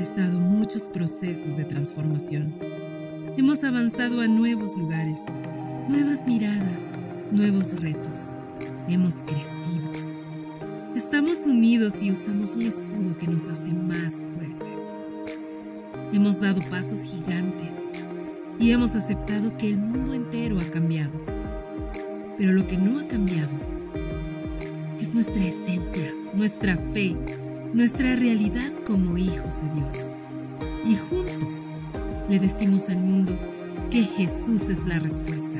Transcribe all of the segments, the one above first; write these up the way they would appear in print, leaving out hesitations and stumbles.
atravesado muchos procesos de transformación. Hemos avanzado a nuevos lugares, nuevas miradas, nuevos retos. Hemos crecido. Estamos unidos y usamos un escudo que nos hace más fuertes. Hemos dado pasos gigantes y hemos aceptado que el mundo entero ha cambiado. Pero lo que no ha cambiado es nuestra esencia, nuestra fe, nuestra realidad como hijos de Dios. Y juntos le decimos al mundo que Jesús es la respuesta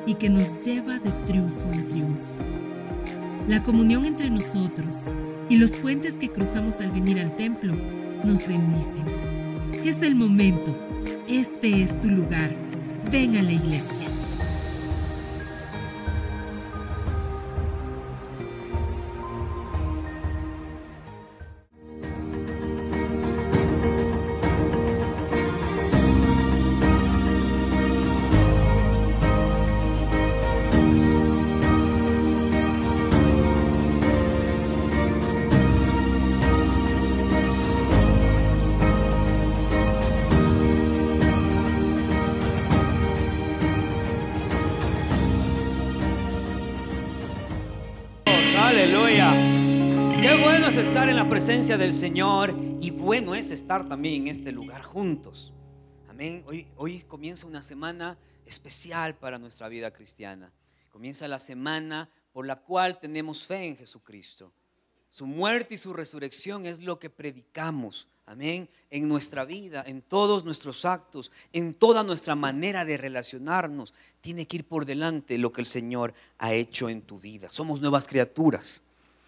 y que nos lleva de triunfo en triunfo. La comunión entre nosotros y los puentes que cruzamos al venir al templo nos bendicen. Es el momento. Este es tu lugar. Ven a la iglesia. Aleluya. Qué bueno es estar en la presencia del Señor y bueno es estar también en este lugar juntos. Amén. Hoy comienza una semana especial para nuestra vida cristiana. Comienza la semana por la cual tenemos fe en Jesucristo. Su muerte y su resurrección es lo que predicamos. Amén. En nuestra vida, en todos nuestros actos, en toda nuestra manera de relacionarnos, tiene que ir por delante lo que el Señor ha hecho en tu vida. Somos nuevas criaturas.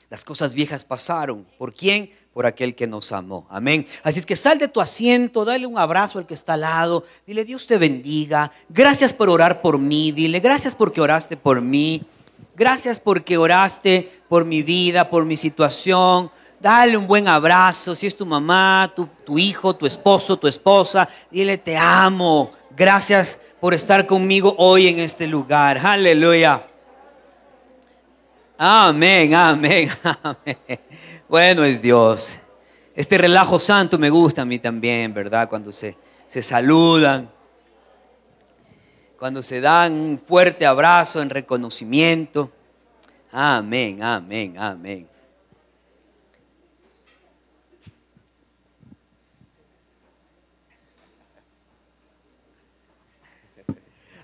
Las cosas viejas pasaron. ¿Por quién? Por aquel que nos amó. Amén. Así es que sal de tu asiento, dale un abrazo al que está al lado. Dile: Dios te bendiga. Gracias por orar por mí. Dile: gracias porque oraste por mí. Gracias porque oraste por mi vida, por mi situación. Dale un buen abrazo. Si es tu mamá, tu hijo, tu esposo, tu esposa, dile: te amo. Gracias por estar conmigo hoy en este lugar. Aleluya. Amén, amén, amén. Bueno es Dios. Este relajo santo me gusta a mí también, ¿verdad? Cuando se saludan, cuando se dan un fuerte abrazo en reconocimiento. Amén, amén, amén.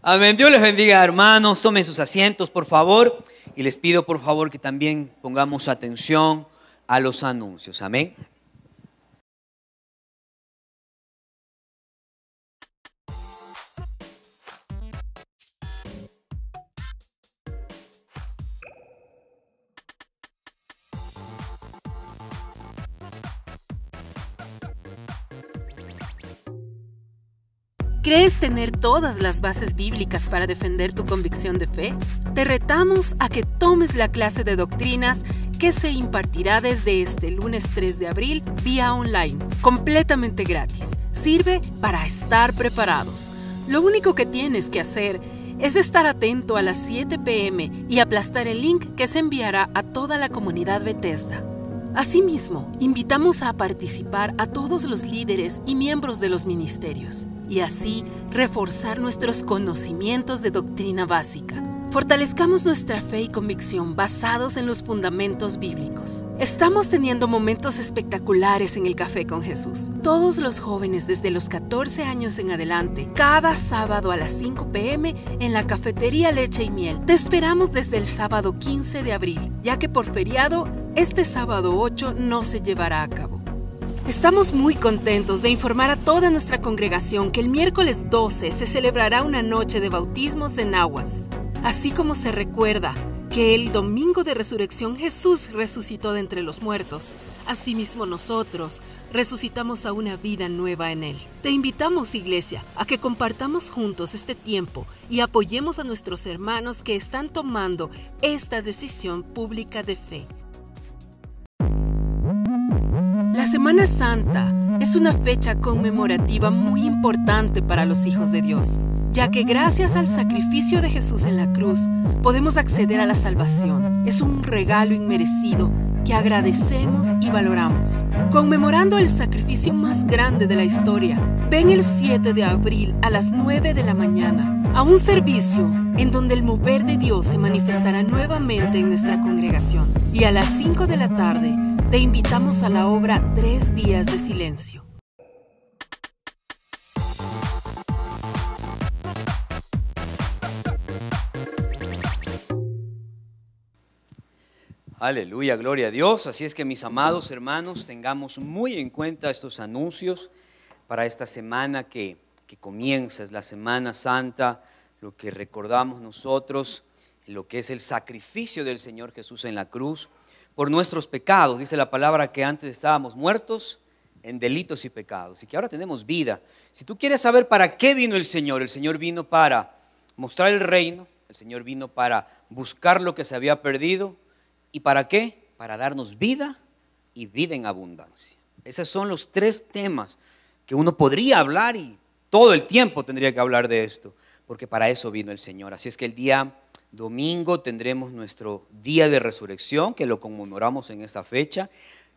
Amén. Dios les bendiga, hermanos. Tomen sus asientos, por favor. Y les pido, por favor, que también pongamos atención a los anuncios. Amén. ¿Crees tener todas las bases bíblicas para defender tu convicción de fe? Te retamos a que tomes la clase de doctrinas que se impartirá desde este lunes 3 de abril vía online, completamente gratis. Sirve para estar preparados. Lo único que tienes que hacer es estar atento a las 7 p.m. y aplastar el link que se enviará a toda la comunidad Bethesda. Asimismo, invitamos a participar a todos los líderes y miembros de los ministerios y así reforzar nuestros conocimientos de doctrina básica. Fortalezcamos nuestra fe y convicción basados en los fundamentos bíblicos. Estamos teniendo momentos espectaculares en el Café con Jesús. Todos los jóvenes desde los 14 años en adelante, cada sábado a las 5 p.m. en la cafetería Leche y Miel. Te esperamos desde el sábado 15 de abril, ya que por feriado, este sábado 8 no se llevará a cabo. Estamos muy contentos de informar a toda nuestra congregación que el miércoles 12 se celebrará una noche de bautismos en aguas. Así como se recuerda que el domingo de resurrección Jesús resucitó de entre los muertos, asimismo nosotros resucitamos a una vida nueva en Él. Te invitamos, iglesia, a que compartamos juntos este tiempo y apoyemos a nuestros hermanos que están tomando esta decisión pública de fe. La Semana Santa es una fecha conmemorativa muy importante para los hijos de Dios, ya que gracias al sacrificio de Jesús en la cruz, podemos acceder a la salvación. Es un regalo inmerecido que agradecemos y valoramos. Conmemorando el sacrificio más grande de la historia, ven el 7 de abril a las 9 de la mañana a un servicio en donde el mover de Dios se manifestará nuevamente en nuestra congregación. Y a las 5 de la tarde te invitamos a la obra 3 días de silencio. Aleluya, gloria a Dios. Así es que, mis amados hermanos, tengamos muy en cuenta estos anuncios para esta semana que comienza. Es la Semana Santa, lo que recordamos nosotros, lo que es el sacrificio del Señor Jesús en la cruz por nuestros pecados. Dice la palabra que antes estábamos muertos en delitos y pecados y que ahora tenemos vida. Si tú quieres saber para qué vino el Señor vino para mostrar el reino, el Señor vino para buscar lo que se había perdido. ¿Y para qué? Para darnos vida y vida en abundancia. Esos son los 3 temas que uno podría hablar y todo el tiempo tendría que hablar de esto, porque para eso vino el Señor. Así es que el día domingo tendremos nuestro día de resurrección, que lo conmemoramos en esta fecha.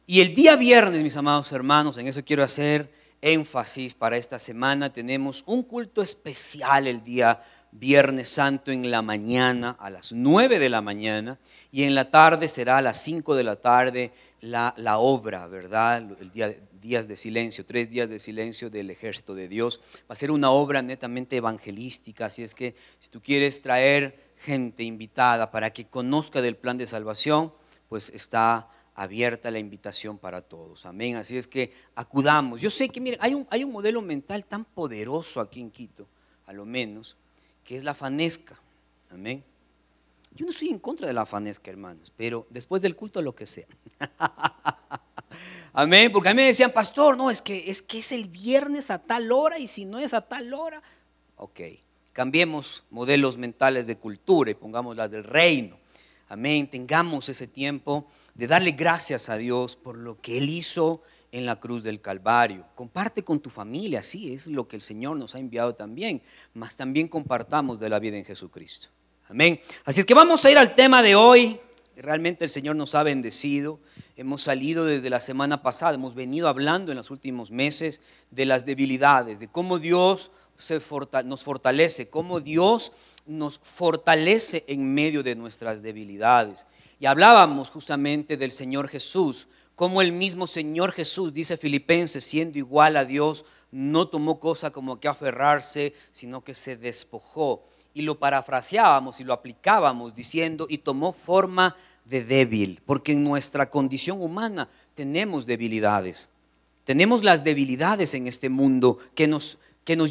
Y el día viernes, mis amados hermanos, en eso quiero hacer énfasis para esta semana, tenemos un culto especial el día Viernes Santo en la mañana, a las 9 de la mañana, y en la tarde será a las 5 de la tarde la obra, ¿verdad? El días de silencio, 3 días de silencio del ejército de Dios. Va a ser una obra netamente evangelística, así es que si tú quieres traer gente invitada para que conozca del plan de salvación, pues está abierta la invitación para todos, amén. Así es que acudamos. Yo sé que, miren, hay un modelo mental tan poderoso aquí en Quito, a lo menos, que es la fanesca, amén. Yo no estoy en contra de la fanesca, hermanos, pero después del culto lo que sea. Amén, porque a mí me decían, pastor, no, es que es el viernes a tal hora y si no es a tal hora, ok, cambiemos modelos mentales de cultura y pongamos las del reino, amén. Tengamos ese tiempo de darle gracias a Dios por lo que Él hizo en la cruz del Calvario. Comparte con tu familia, sí, es lo que el Señor nos ha enviado también, mas también compartamos de la vida en Jesucristo, amén. Así es que vamos a ir al tema de hoy. Realmente el Señor nos ha bendecido. Hemos salido desde la semana pasada, hemos venido hablando en los últimos meses de las debilidades, de cómo Dios nos fortalece, cómo Dios nos fortalece en medio de nuestras debilidades. Y hablábamos justamente del Señor Jesús, como el mismo Señor Jesús, dice Filipenses, siendo igual a Dios, no tomó cosa como que aferrarse, sino que se despojó. Y lo parafraseábamos y lo aplicábamos diciendo, y tomó forma de débil, porque en nuestra condición humana tenemos debilidades. Tenemos las debilidades en este mundo que nos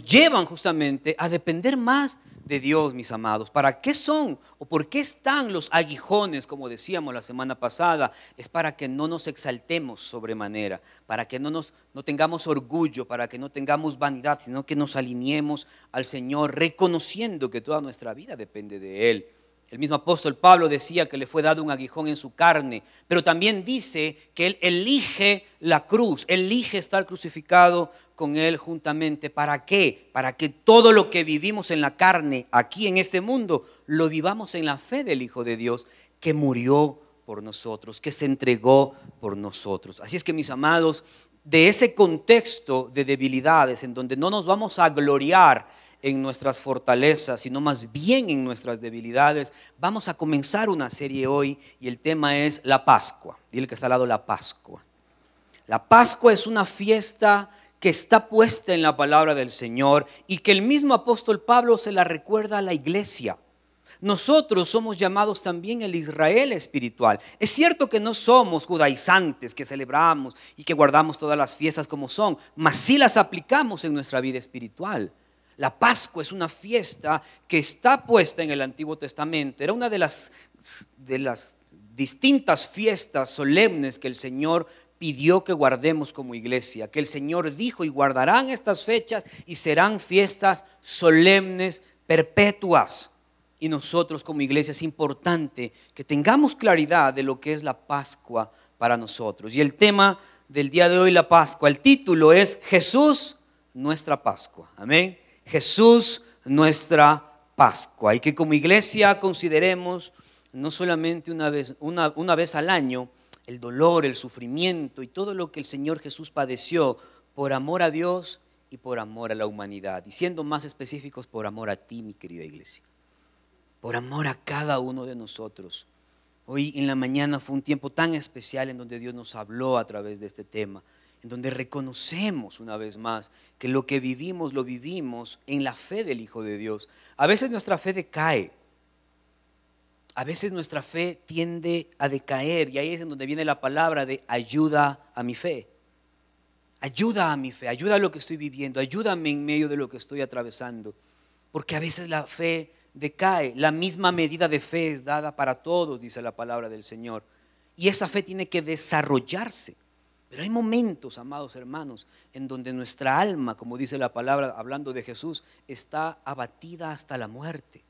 llevan justamente a depender más de Dios, mis amados. ¿Para qué son o por qué están los aguijones, como decíamos la semana pasada? Es para que no nos exaltemos sobremanera, para que no tengamos orgullo, para que no tengamos vanidad, sino que nos alineemos al Señor, reconociendo que toda nuestra vida depende de Él. El mismo apóstol Pablo decía que le fue dado un aguijón en su carne, pero también dice que Él elige la cruz, elige estar crucificado con Él juntamente. ¿Para qué? Para que todo lo que vivimos en la carne, aquí en este mundo, lo vivamos en la fe del Hijo de Dios, que murió por nosotros, que se entregó por nosotros. Así es que, mis amados, de ese contexto de debilidades, en donde no nos vamos a gloriar en nuestras fortalezas, sino más bien en nuestras debilidades, vamos a comenzar una serie hoy y el tema es la Pascua. Dile que está al lado, la Pascua. La Pascua es una fiesta que está puesta en la palabra del Señor y que el mismo apóstol Pablo se la recuerda a la iglesia. Nosotros somos llamados también el Israel espiritual. Es cierto que no somos judaizantes que celebramos y que guardamos todas las fiestas como son, mas sí las aplicamos en nuestra vida espiritual. La Pascua es una fiesta que está puesta en el Antiguo Testamento. Era una de las distintas fiestas solemnes que el Señor pidió que guardemos como iglesia, que el Señor dijo, y guardarán estas fechas y serán fiestas solemnes, perpetuas. Y nosotros como iglesia es importante que tengamos claridad de lo que es la Pascua para nosotros. Y el tema del día de hoy, la Pascua, el título es Jesús, nuestra Pascua. Amén. Jesús, nuestra Pascua. Y que como iglesia consideremos no solamente una vez al año el dolor, el sufrimiento y todo lo que el Señor Jesús padeció por amor a Dios y por amor a la humanidad. Y siendo más específicos, por amor a ti, mi querida iglesia. Por amor a cada uno de nosotros. Hoy en la mañana fue un tiempo tan especial en donde Dios nos habló a través de este tema, en donde reconocemos una vez más que lo que vivimos, lo vivimos en la fe del Hijo de Dios. A veces nuestra fe decae, a veces nuestra fe tiende a decaer, y ahí es en donde viene la palabra de ayuda a mi fe. Ayuda a mi fe, ayuda a lo que estoy viviendo, ayúdame en medio de lo que estoy atravesando, porque a veces la fe decae. La misma medida de fe es dada para todos, dice la palabra del Señor, y esa fe tiene que desarrollarse. Pero hay momentos, amados hermanos, en donde nuestra alma, como dice la palabra hablando de Jesús, está abatida hasta la muerte.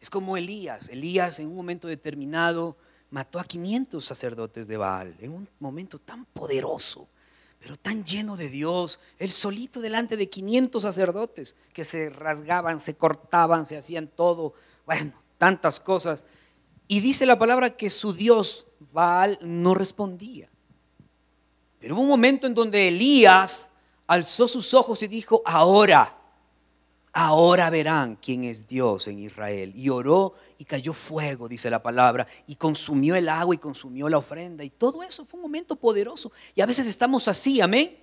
Es como Elías. Elías en un momento determinado mató a 500 sacerdotes de Baal, en un momento tan poderoso, pero tan lleno de Dios, él solito delante de 500 sacerdotes que se rasgaban, se cortaban, se hacían todo, bueno, tantas cosas. Y dice la palabra que su Dios, Baal, no respondía. Pero hubo un momento en donde Elías alzó sus ojos y dijo: ahora verán quién es Dios en Israel. Y oró y cayó fuego, dice la palabra, y consumió el agua y consumió la ofrenda. Y todo eso fue un momento poderoso. Y a veces estamos así, amén.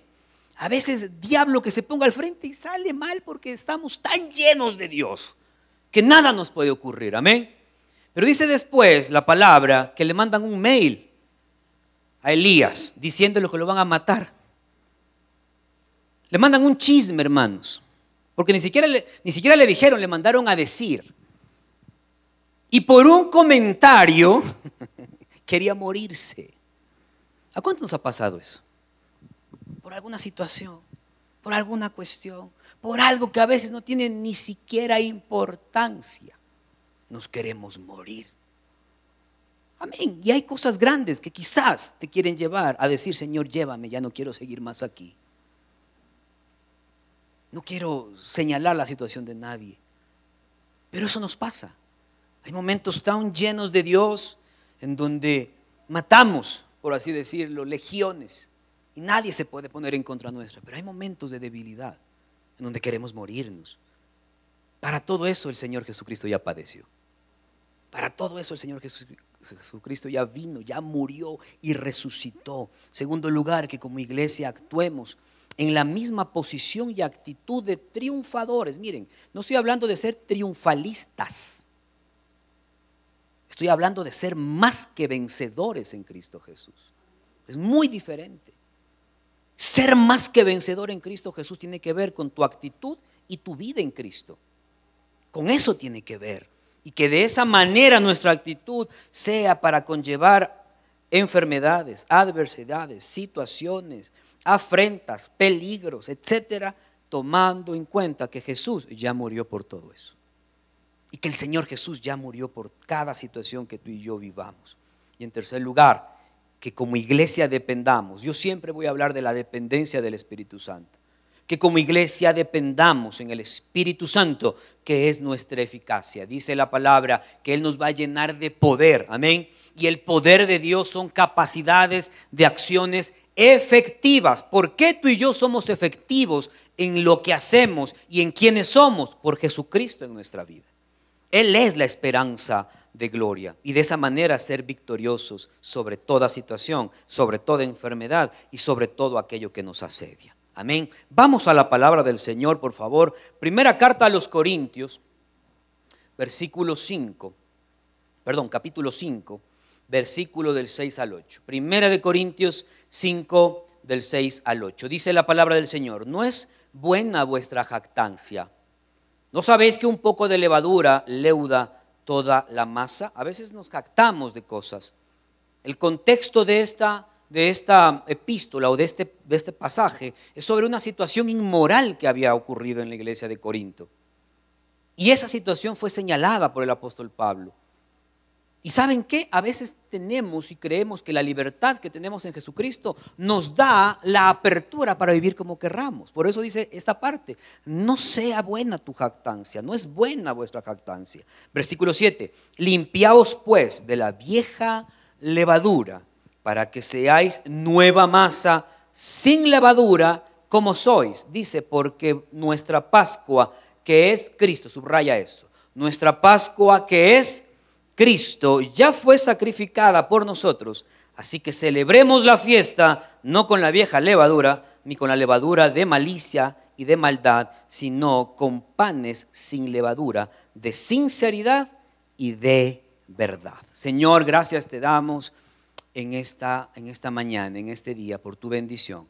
A veces diablo que se ponga al frente y sale mal porque estamos tan llenos de Dios que nada nos puede ocurrir, amén. Pero dice después la palabra que le mandan un mail a Elías diciéndole que lo van a matar. Le mandan un chisme, hermanos, porque ni siquiera le dijeron, le mandaron a decir. Y por un comentario quería morirse. ¿A cuánto nos ha pasado eso? Por alguna situación, por alguna cuestión, por algo que a veces no tiene ni siquiera importancia. Nos queremos morir. Amén. Y hay cosas grandes que quizás te quieren llevar a decir: Señor, llévame, ya no quiero seguir más aquí. No quiero señalar la situación de nadie, pero eso nos pasa. Hay momentos tan llenos de Dios en donde matamos, por así decirlo, legiones, y nadie se puede poner en contra nuestra. Pero hay momentos de debilidad en donde queremos morirnos. Para todo eso el Señor Jesucristo ya padeció. Para todo eso el Señor Jesucristo ya vino, ya murió y resucitó. Segundo lugar, que como iglesia actuemos en la misma posición y actitud de triunfadores. Miren, no estoy hablando de ser triunfalistas. Estoy hablando de ser más que vencedores en Cristo Jesús. Es muy diferente. Ser más que vencedor en Cristo Jesús tiene que ver con tu actitud y tu vida en Cristo. Con eso tiene que ver. Y que de esa manera nuestra actitud sea para conllevar enfermedades, adversidades, situaciones, afrentas, peligros, etcétera, tomando en cuenta que Jesús ya murió por todo eso. Y que el Señor Jesús ya murió por cada situación que tú y yo vivamos. Y en tercer lugar, que como iglesia dependamos. Yo siempre voy a hablar de la dependencia del Espíritu Santo. Que como iglesia dependamos en el Espíritu Santo, que es nuestra eficacia. Dice la palabra que Él nos va a llenar de poder, amén. Y el poder de Dios son capacidades de acciones efectivas. ¿Por qué tú y yo somos efectivos en lo que hacemos y en quienes somos? Por Jesucristo en nuestra vida. Él es la esperanza de gloria, y de esa manera ser victoriosos sobre toda situación, sobre toda enfermedad y sobre todo aquello que nos asedia. Amén. Vamos a la palabra del Señor, por favor. Primera carta a los Corintios, capítulo 5, versículo del 6 al 8. Primera de Corintios 5, del 6 al 8. Dice la palabra del Señor: no es buena vuestra jactancia. ¿No sabéis que un poco de levadura leuda toda la masa? A veces nos jactamos de cosas. El contexto de esta epístola o de este pasaje es sobre una situación inmoral que había ocurrido en la iglesia de Corinto. Y esa situación fue señalada por el apóstol Pablo. ¿Y saben qué? A veces tenemos y creemos que la libertad que tenemos en Jesucristo nos da la apertura para vivir como querramos. Por eso dice esta parte: no sea buena tu jactancia, no es buena vuestra jactancia. Versículo 7: limpiaos pues de la vieja levadura, para que seáis nueva masa sin levadura como sois. Dice, porque nuestra Pascua, que es Cristo, subraya eso, nuestra Pascua, que es Cristo, ya fue sacrificada por nosotros. Así que celebremos la fiesta no con la vieja levadura, ni con la levadura de malicia y de maldad, sino con panes sin levadura, de sinceridad y de verdad. Señor, gracias te damos en esta mañana, en este día, por tu bendición.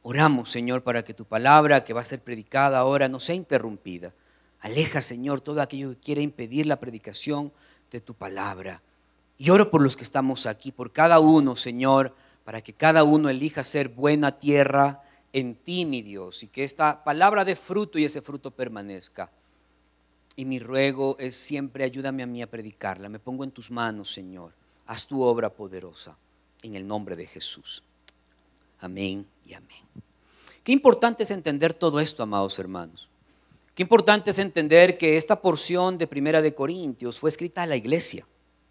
Oramos, Señor, para que tu palabra que va a ser predicada ahora no sea interrumpida. Aleja, Señor, todo aquello que quiera impedir la predicación de tu palabra. Y oro por los que estamos aquí, por cada uno, Señor, para que cada uno elija ser buena tierra en ti, mi Dios, y que esta palabra dé fruto y ese fruto permanezca. Y mi ruego es siempre ayúdame a mí a predicarla. Me pongo en tus manos, Señor. Haz tu obra poderosa en el nombre de Jesús. Amén y amén. Qué importante es entender todo esto, amados hermanos. Qué importante es entender que esta porción de Primera de Corintios fue escrita a la iglesia.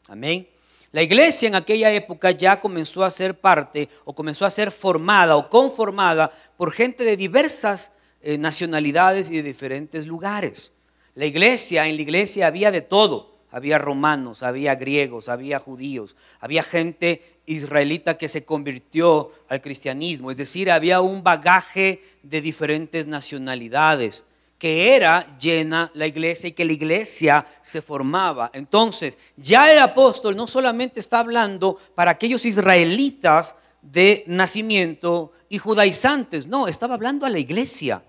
Amén. La iglesia en aquella época ya comenzó a ser parte o comenzó a ser formada o conformada por gente de diversas nacionalidades y de diferentes lugares. En la iglesia había de todo. Había romanos, había griegos, había judíos, había gente israelita que se convirtió al cristianismo. Es decir, había un bagaje de diferentes nacionalidades que era llena la iglesia y que la iglesia se formaba. Entonces, ya el apóstol no solamente está hablando para aquellos israelitas de nacimiento y judaizantes, no, estaba hablando a la iglesia.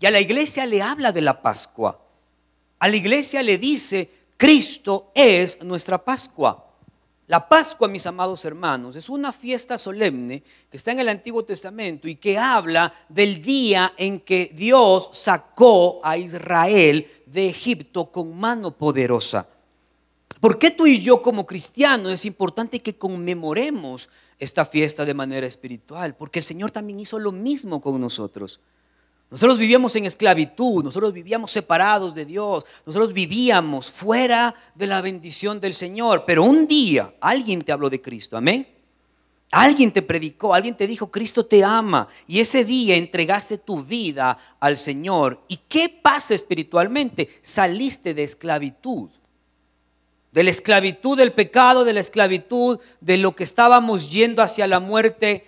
Y a la iglesia le habla de la Pascua. A la iglesia le dice, Cristo es nuestra Pascua. La Pascua, mis amados hermanos, es una fiesta solemne que está en el Antiguo Testamento y que habla del día en que Dios sacó a Israel de Egipto con mano poderosa. ¿Por qué tú y yo como cristianos es importante que conmemoremos esta fiesta de manera espiritual? Porque el Señor también hizo lo mismo con nosotros. Nosotros vivíamos en esclavitud, nosotros vivíamos separados de Dios, nosotros vivíamos fuera de la bendición del Señor. Pero un día alguien te habló de Cristo, amén. Alguien te predicó, alguien te dijo, Cristo te ama. Y ese día entregaste tu vida al Señor. ¿Y qué pasa espiritualmente? Saliste de esclavitud. De la esclavitud del pecado, de la esclavitud de lo que estábamos yendo hacia la muerte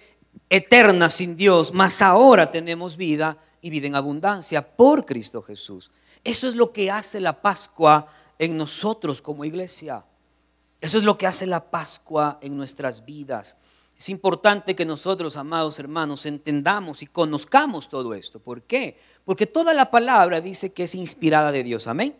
eterna sin Dios. Mas ahora tenemos vida y vida en abundancia por Cristo Jesús. Eso es lo que hace la Pascua en nosotros como iglesia. Eso es lo que hace la Pascua en nuestras vidas. Es importante que nosotros, amados hermanos, entendamos y conozcamos todo esto. ¿Por qué? Porque toda la palabra dice que es inspirada de Dios. Amén.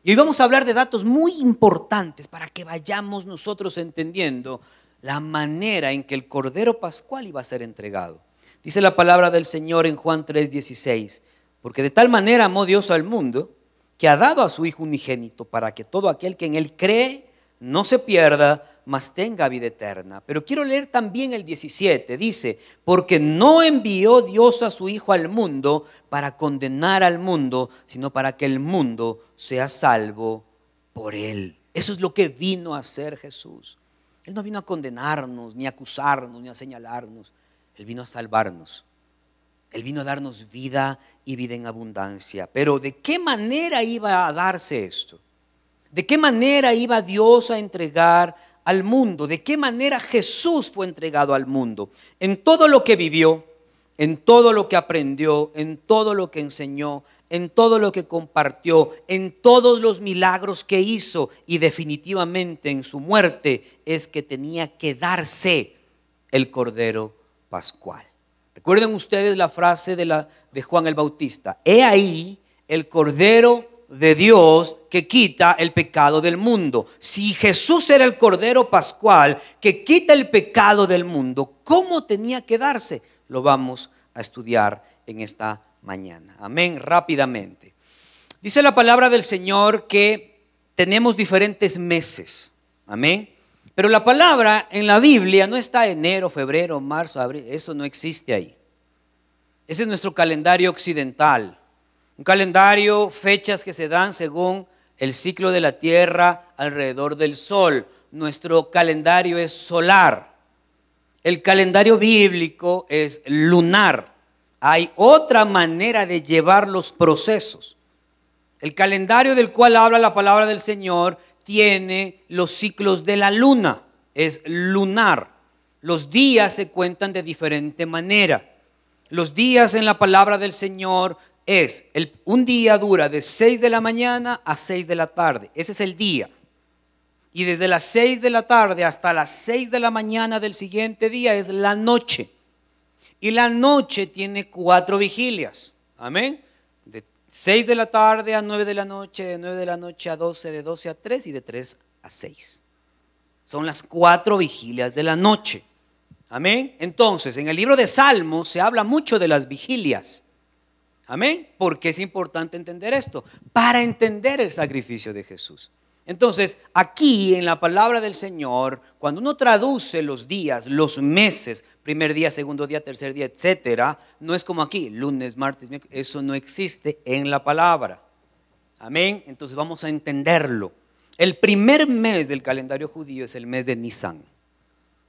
Y hoy vamos a hablar de datos muy importantes para que vayamos nosotros entendiendo la manera en que el Cordero Pascual iba a ser entregado. Dice la palabra del Señor en Juan 3:16, porque de tal manera amó Dios al mundo que ha dado a su Hijo unigénito para que todo aquel que en Él cree no se pierda, mas tenga vida eterna. Pero quiero leer también el 17, dice, porque no envió Dios a su Hijo al mundo para condenar al mundo, sino para que el mundo sea salvo por Él. Eso es lo que vino a hacer Jesús. Él no vino a condenarnos, ni a acusarnos, ni a señalarnos. Él vino a salvarnos. Él vino a darnos vida y vida en abundancia. Pero ¿de qué manera iba a darse esto? ¿De qué manera iba Dios a entregar al mundo? ¿De qué manera Jesús fue entregado al mundo? En todo lo que vivió, en todo lo que aprendió, en todo lo que enseñó, en todo lo que compartió, en todos los milagros que hizo, y definitivamente en su muerte, es que tenía que darse el Cordero Pascual. Recuerden ustedes la frase de Juan el Bautista: he ahí el Cordero de Dios que quita el pecado del mundo. Si Jesús era el Cordero Pascual que quita el pecado del mundo, ¿cómo tenía que darse? Lo vamos a estudiar en esta mañana. Amén, rápidamente. Dice la palabra del Señor que tenemos diferentes meses. Amén. Pero la palabra en la Biblia no está enero, febrero, marzo, abril. Eso no existe ahí. Ese es nuestro calendario occidental. Un calendario, fechas que se dan según el ciclo de la tierra alrededor del sol. nuestro calendario es solar. El calendario bíblico es lunar. Hay otra manera de llevar los procesos. El calendario del cual habla la palabra del Señor tiene los ciclos de la luna, es lunar. Los días se cuentan de diferente manera. Los días en la palabra del Señor un día dura de 6 de la mañana a 6 de la tarde. Ese es el día. Y desde las 6 de la tarde hasta las 6 de la mañana del siguiente día es la noche. Y la noche tiene 4 vigilias. Amén. De 6 de la tarde a 9 de la noche, de 9 de la noche a 12, de 12 a 3 y de 3 a 6. Son las 4 vigilias de la noche. Amén. Entonces, en el libro de Salmos se habla mucho de las vigilias. Amén. ¿Por qué es importante entender esto? Para entender el sacrificio de Jesús. Entonces, aquí en la palabra del Señor, cuando uno traduce los días, los meses, primer día, segundo día, tercer día, etcétera, no es como aquí, lunes, martes, miércoles, eso no existe en la palabra. Amén. Entonces vamos a entenderlo. El primer mes del calendario judío es el mes de Nisan.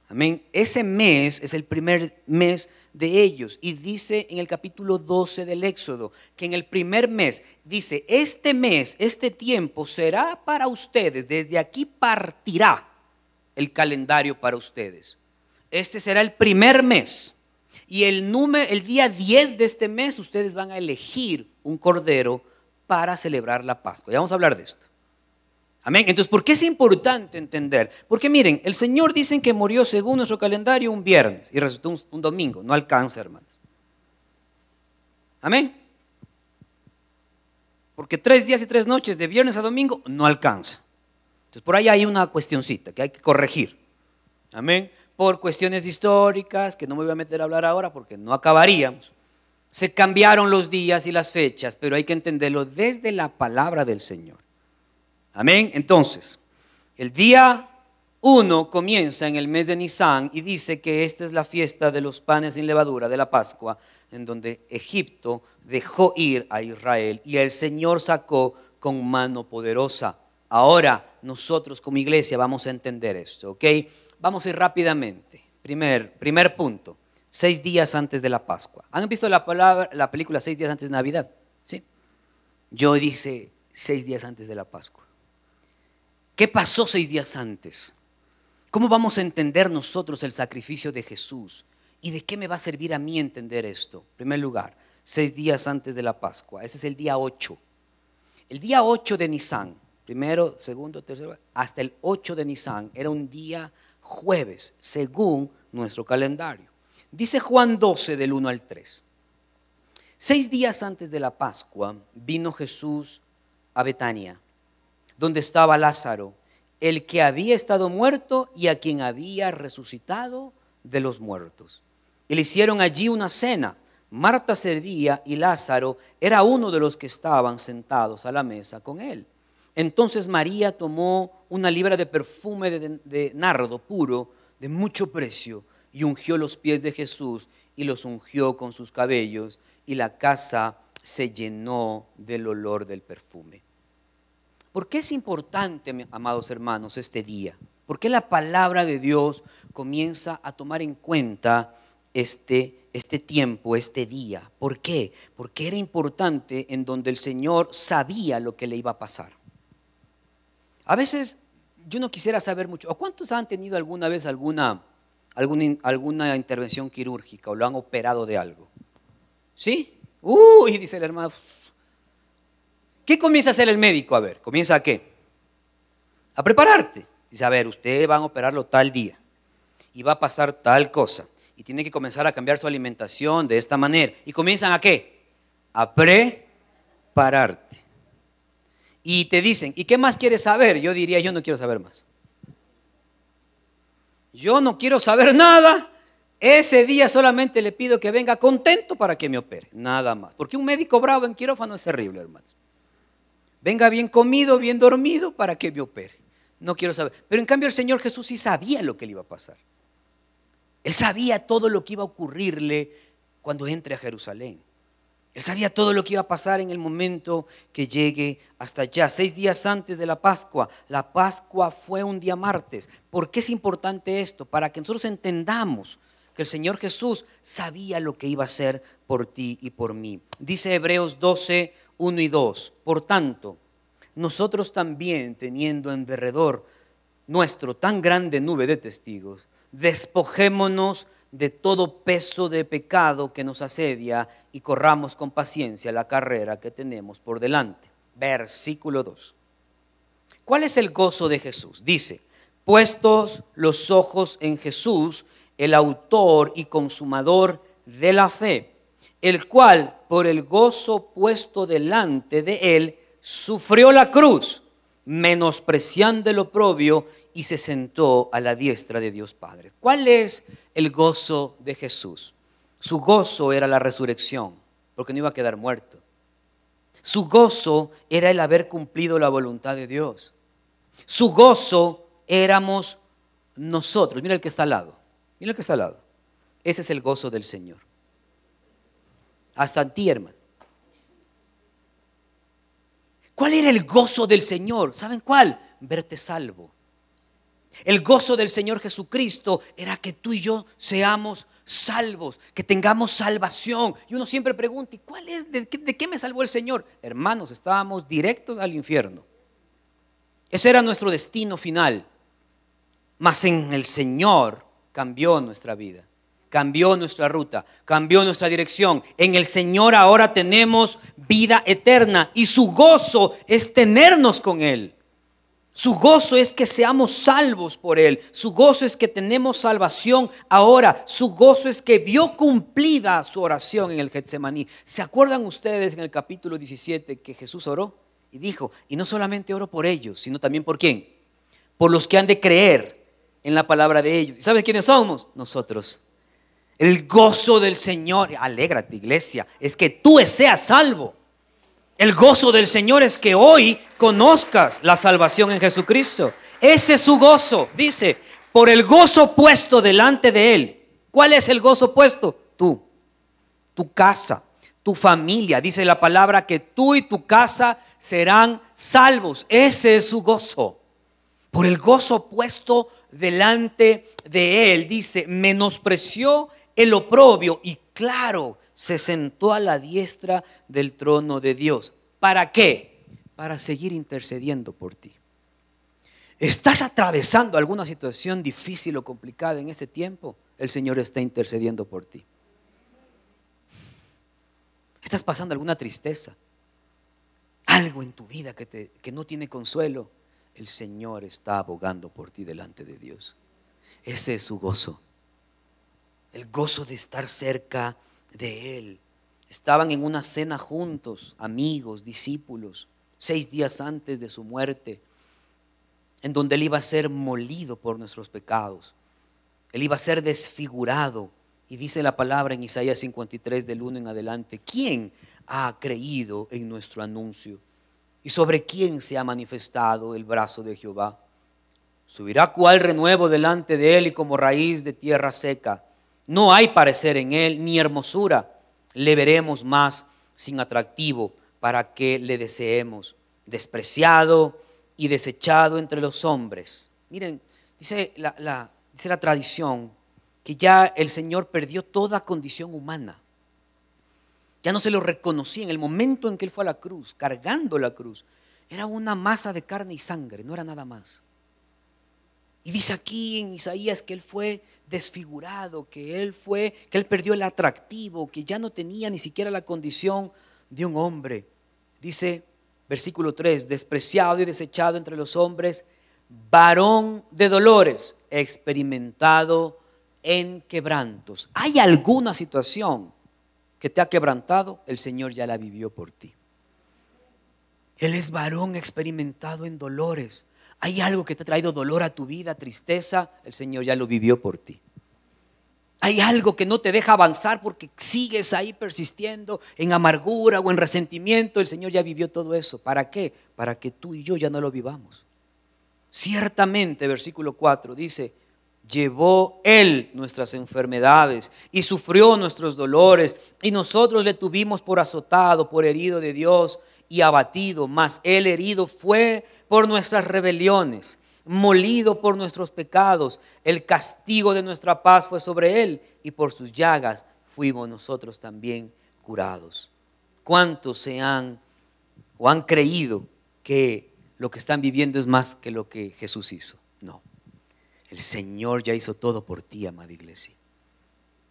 Amén. Ese mes es el primer mes de ellos. Y dice en el capítulo 12 del Éxodo que en el primer mes, dice, este mes, este tiempo será para ustedes. Desde aquí partirá el calendario para ustedes. Este será el primer mes. Y el día 10 de este mes ustedes van a elegir un cordero para celebrar la Pascua. Ya vamos a hablar de esto. Amén. Entonces, ¿por qué es importante entender? Porque miren, el Señor dicen que murió según nuestro calendario un viernes y resucitó un domingo. No alcanza, hermanos. Amén. Porque 3 días y 3 noches de viernes a domingo no alcanza. Entonces, por ahí hay una cuestioncita que hay que corregir. Amén. Por cuestiones históricas, que no me voy a meter a hablar ahora porque no acabaríamos. Se cambiaron los días y las fechas, pero hay que entenderlo desde la palabra del Señor. Amén. Entonces, el día 1 comienza en el mes de Nisan y dice que esta es la fiesta de los panes sin levadura, de la Pascua, en donde Egipto dejó ir a Israel y el Señor sacó con mano poderosa. Ahora nosotros como iglesia vamos a entender esto, ¿ok? Vamos a ir rápidamente. Primer punto, 6 días antes de la Pascua. ¿Han visto la película 6 días antes de Navidad? ¿Sí? Yo dice 6 días antes de la Pascua. ¿Qué pasó 6 días antes? ¿Cómo vamos a entender nosotros el sacrificio de Jesús? ¿Y de qué me va a servir a mí entender esto? En primer lugar, 6 días antes de la Pascua. Ese es el día 8. El día 8 de Nisan, primero, segundo, tercero, hasta el 8 de Nisan, era un día jueves, según nuestro calendario. Dice Juan 12, del 1 al 3. 6 días antes de la Pascua, vino Jesús a Betania, donde estaba Lázaro, el que había estado muerto y a quien había resucitado de los muertos. Y le hicieron allí una cena. Marta servía y Lázaro era uno de los que estaban sentados a la mesa con él. Entonces María tomó una libra de perfume de nardo puro de mucho precio y ungió los pies de Jesús y los ungió con sus cabellos, y la casa se llenó del olor del perfume. ¿Por qué es importante, amados hermanos, este día? ¿Por qué la palabra de Dios comienza a tomar en cuenta este tiempo, este día? ¿Por qué? Porque era importante en donde el Señor sabía lo que le iba a pasar. A veces yo no quisiera saber mucho. ¿O cuántos han tenido alguna vez alguna intervención quirúrgica o lo han operado de algo? ¿Sí? Uy, dice el hermano. ¿Qué comienza a hacer el médico? A ver, ¿comienza a qué? A prepararte. Dice, a ver, usted va a operarlo tal día y va a pasar tal cosa y tiene que comenzar a cambiar su alimentación de esta manera. ¿Y comienzan a qué? A prepararte. Y te dicen, ¿y qué más quieres saber? Yo diría, yo no quiero saber más. Yo no quiero saber nada. Ese día solamente le pido que venga contento para que me opere. Nada más. Porque un médico bravo en quirófano es terrible, hermanos. Venga bien comido, bien dormido para que me opere. No quiero saber. Pero en cambio el Señor Jesús sí sabía lo que le iba a pasar. Él sabía todo lo que iba a ocurrirle cuando entre a Jerusalén. Él sabía todo lo que iba a pasar en el momento que llegue hasta allá. 6 días antes de la Pascua. La Pascua fue un día martes. ¿Por qué es importante esto? Para que nosotros entendamos que el Señor Jesús sabía lo que iba a hacer por ti y por mí. Dice Hebreos 12, 1 y 2. Por tanto, nosotros también, teniendo en derredor nuestro tan grande nube de testigos, despojémonos de todo peso de pecado que nos asedia y corramos con paciencia la carrera que tenemos por delante. Versículo 2. ¿Cuál es el gozo de Jesús? Dice, puestos los ojos en Jesús, el autor y consumador de la fe, el cual por el gozo puesto delante de él sufrió la cruz, menospreciando el oprobio, y se sentó a la diestra de Dios Padre. ¿Cuál es el gozo de Jesús? Su gozo era la resurrección, porque no iba a quedar muerto. Su gozo era el haber cumplido la voluntad de Dios. Su gozo éramos nosotros. Mira el que está al lado. Mira el que está al lado. Ese es el gozo del Señor. Hasta en ti, hermano. ¿Cuál era el gozo del Señor? ¿Saben cuál? Verte salvo. El gozo del Señor Jesucristo era que tú y yo seamos salvos, que tengamos salvación. Y uno siempre pregunta, ¿y cuál es? ¿De qué me salvó el Señor? Hermanos, estábamos directos al infierno. Ese era nuestro destino final. Mas en el Señor cambió nuestra vida, cambió nuestra ruta, cambió nuestra dirección. En el Señor ahora tenemos vida eterna y su gozo es tenernos con Él. Su gozo es que seamos salvos por Él. Su gozo es que tenemos salvación ahora. Su gozo es que vio cumplida su oración en el Getsemaní. ¿Se acuerdan ustedes en el capítulo 17 que Jesús oró? Y dijo, y no solamente oro por ellos, sino también por ¿quién? Por los que han de creer en la palabra de ellos. ¿Y saben quiénes somos? Nosotros. El gozo del Señor, alégrate iglesia, es que tú seas salvo. El gozo del Señor es que hoy conozcas la salvación en Jesucristo. Ese es su gozo. Dice, por el gozo puesto delante de Él. ¿Cuál es el gozo puesto? Tú, tu casa, tu familia. Dice la palabra que tú y tu casa serán salvos. Ese es su gozo. Por el gozo puesto delante de Él. Dice, menospreció el oprobio y claro, se sentó a la diestra del trono de Dios. ¿Para qué? Para seguir intercediendo por ti. ¿Estás atravesando alguna situación difícil o complicada en ese tiempo? El Señor está intercediendo por ti. ¿Estás pasando alguna tristeza? Algo en tu vida que no tiene consuelo. El Señor está abogando por ti delante de Dios. Ese es su gozo. El gozo de estar cerca de Él. Estaban en una cena juntos, amigos, discípulos, 6 días antes de su muerte, en donde Él iba a ser molido por nuestros pecados. Él iba a ser desfigurado. Y dice la palabra en Isaías 53 del 1 en adelante, ¿quién ha creído en nuestro anuncio? ¿Y sobre quién se ha manifestado el brazo de Jehová? Subirá cual renuevo delante de Él y como raíz de tierra seca. No hay parecer en Él ni hermosura. Le veremos más sin atractivo para que le deseemos. Despreciado y desechado entre los hombres. Miren, dice la tradición que ya el Señor perdió toda condición humana. Ya no se lo reconocía en el momento en que Él fue a la cruz, cargando la cruz. Era una masa de carne y sangre, no era nada más. Y dice aquí en Isaías que Él fue desfigurado, que Él perdió el atractivo, que ya no tenía ni siquiera la condición de un hombre. Dice, versículo 3, despreciado y desechado entre los hombres, varón de dolores, experimentado en quebrantos. ¿Hay alguna situación que te ha quebrantado? El Señor ya la vivió por ti. Él es varón experimentado en dolores. ¿Hay algo que te ha traído dolor a tu vida, tristeza? El Señor ya lo vivió por ti. ¿Hay algo que no te deja avanzar porque sigues ahí persistiendo en amargura o en resentimiento? El Señor ya vivió todo eso. ¿Para qué? Para que tú y yo ya no lo vivamos. Ciertamente, versículo 4 dice, llevó Él nuestras enfermedades y sufrió nuestros dolores, y nosotros le tuvimos por azotado, por herido de Dios y abatido, mas Él herido fue por nuestras rebeliones, molido por nuestros pecados. El castigo de nuestra paz fue sobre Él, y por sus llagas fuimos nosotros también curados. ¿Cuántos se han creído que lo que están viviendo es más que lo que Jesús hizo? No. El Señor ya hizo todo por ti, amada iglesia.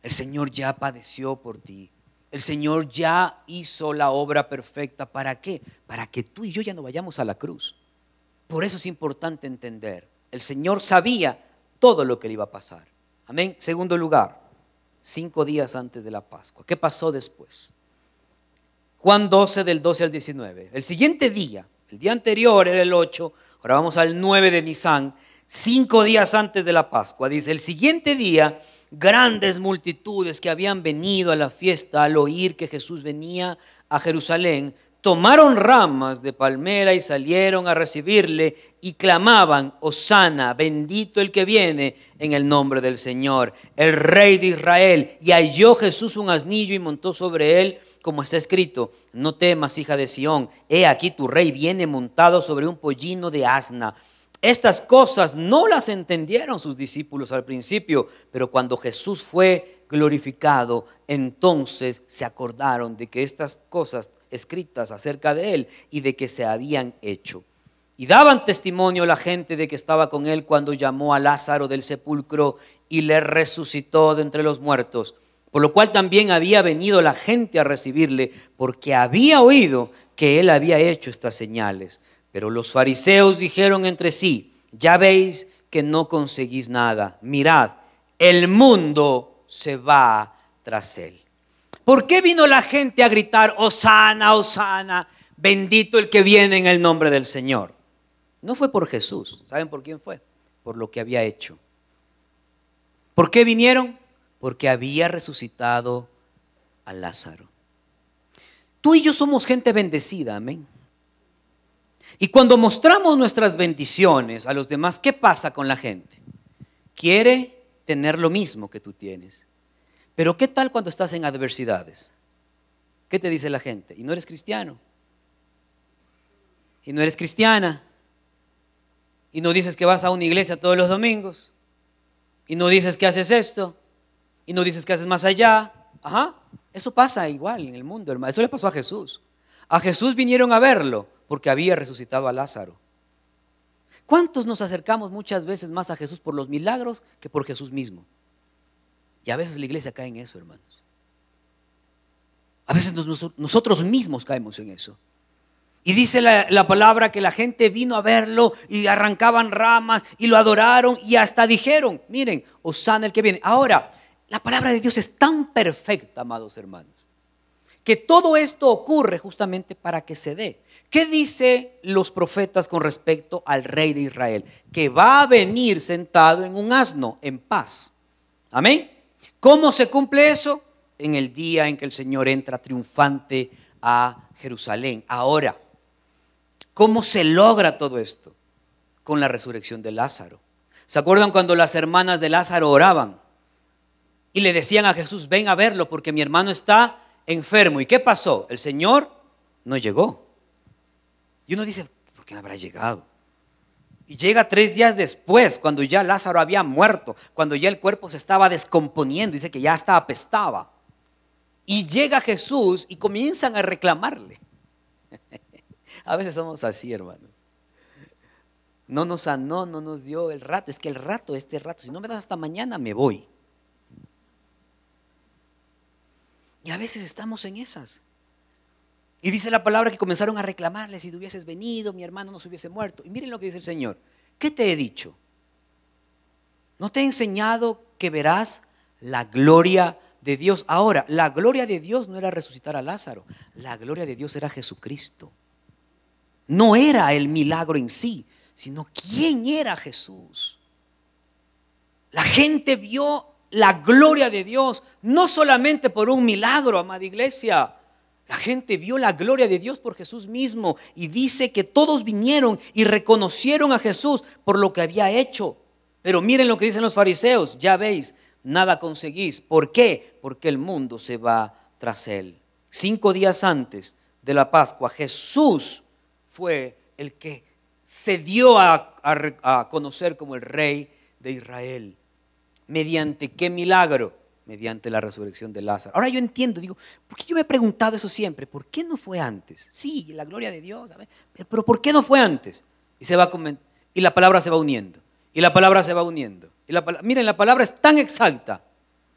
El Señor ya padeció por ti. El Señor ya hizo la obra perfecta. ¿Para qué? Para que tú y yo ya no vayamos a la cruz. Por eso es importante entender. El Señor sabía todo lo que le iba a pasar. Amén. Segundo lugar, 5 días antes de la Pascua. ¿Qué pasó después? Juan 12, del 12 al 19. El siguiente día, el día anterior era el 8, ahora vamos al 9 de Nisan. 5 días antes de la Pascua, dice: el siguiente día, grandes multitudes que habían venido a la fiesta al oír que Jesús venía a Jerusalén, tomaron ramas de palmera y salieron a recibirle y clamaban: Hosana, bendito el que viene en el nombre del Señor, el Rey de Israel. Y halló Jesús un asnillo y montó sobre él, como está escrito: no temas, hija de Sión, he aquí tu rey viene montado sobre un pollino de asna. Estas cosas no las entendieron sus discípulos al principio, pero cuando Jesús fue glorificado, entonces se acordaron de que estas cosas escritas acerca de él y de que se habían hecho. Y daban testimonio la gente de que estaba con él cuando llamó a Lázaro del sepulcro y le resucitó de entre los muertos. Por lo cual también había venido la gente a recibirle, porque había oído que él había hecho estas señales. Pero los fariseos dijeron entre sí: ya veis que no conseguís nada. Mirad, el mundo se va tras él. ¿Por qué vino la gente a gritar: Hosana, Hosana, bendito el que viene en el nombre del Señor? No fue por Jesús. ¿Saben por quién fue? Por lo que había hecho. ¿Por qué vinieron? Porque había resucitado a Lázaro. Tú y yo somos gente bendecida, amén. Y cuando mostramos nuestras bendiciones a los demás, ¿qué pasa con la gente? Quiere tener lo mismo que tú tienes. Pero ¿qué tal cuando estás en adversidades? ¿Qué te dice la gente? Y no eres cristiano. Y no eres cristiana. Y no dices que vas a una iglesia todos los domingos. Y no dices que haces esto. Y no dices que haces más allá. Ajá. Eso pasa igual en el mundo, hermano. Eso le pasó a Jesús. A Jesús vinieron a verlo porque había resucitado a Lázaro. ¿Cuántos nos acercamos muchas veces más a Jesús por los milagros que por Jesús mismo? Y a veces la iglesia cae en eso, hermanos. A veces nosotros mismos caemos en eso. Y dice la palabra que la gente vino a verlo y arrancaban ramas y lo adoraron y hasta dijeron: miren, Hosana el que viene. Ahora, la palabra de Dios es tan perfecta, amados hermanos, que todo esto ocurre justamente para que se dé. ¿Qué dice los profetas con respecto al Rey de Israel? Que va a venir sentado en un asno en paz. Amén. ¿Cómo se cumple eso? En el día en que el Señor entra triunfante a Jerusalén. Ahora, ¿cómo se logra todo esto? Con la resurrección de Lázaro. ¿Se acuerdan cuando las hermanas de Lázaro oraban y le decían a Jesús: ven a verlo porque mi hermano está enfermo? ¿Y qué pasó? El Señor no llegó. Y uno dice: ¿por qué no habrá llegado? Y llega 3 días después, cuando ya Lázaro había muerto, cuando ya el cuerpo se estaba descomponiendo, dice que ya hasta apestaba. Y llega Jesús y comienzan a reclamarle. A veces somos así, hermanos. No nos sanó, no nos dio el rato. Es que este rato, si no me das hasta mañana, me voy. Y a veces estamos en esas. Y dice la palabra que comenzaron a reclamarle: si tú hubieses venido, mi hermano no se hubiese muerto. Y miren lo que dice el Señor: ¿qué te he dicho? ¿No te he enseñado que verás la gloria de Dios? Ahora, la gloria de Dios no era resucitar a Lázaro. La gloria de Dios era Jesucristo. No era el milagro en sí, sino quién era Jesús. La gente vio la gloria de Dios no solamente por un milagro, amada iglesia. La gente vio la gloria de Dios por Jesús mismo. Y dice que todos vinieron y reconocieron a Jesús por lo que había hecho. Pero miren lo que dicen los fariseos, ya veis, nada conseguís. ¿Por qué? Porque el mundo se va tras él. 5 días antes de la Pascua, Jesús fue el que se dio a conocer como el Rey de Israel. ¿Mediante qué milagro? Mediante la resurrección de Lázaro. Ahora yo entiendo, digo, porque yo me he preguntado eso siempre, ¿por qué no fue antes? Sí, la gloria de Dios, pero ¿por qué no fue antes? Y la palabra se va uniendo, y la palabra se va uniendo. Miren, la palabra es tan exacta,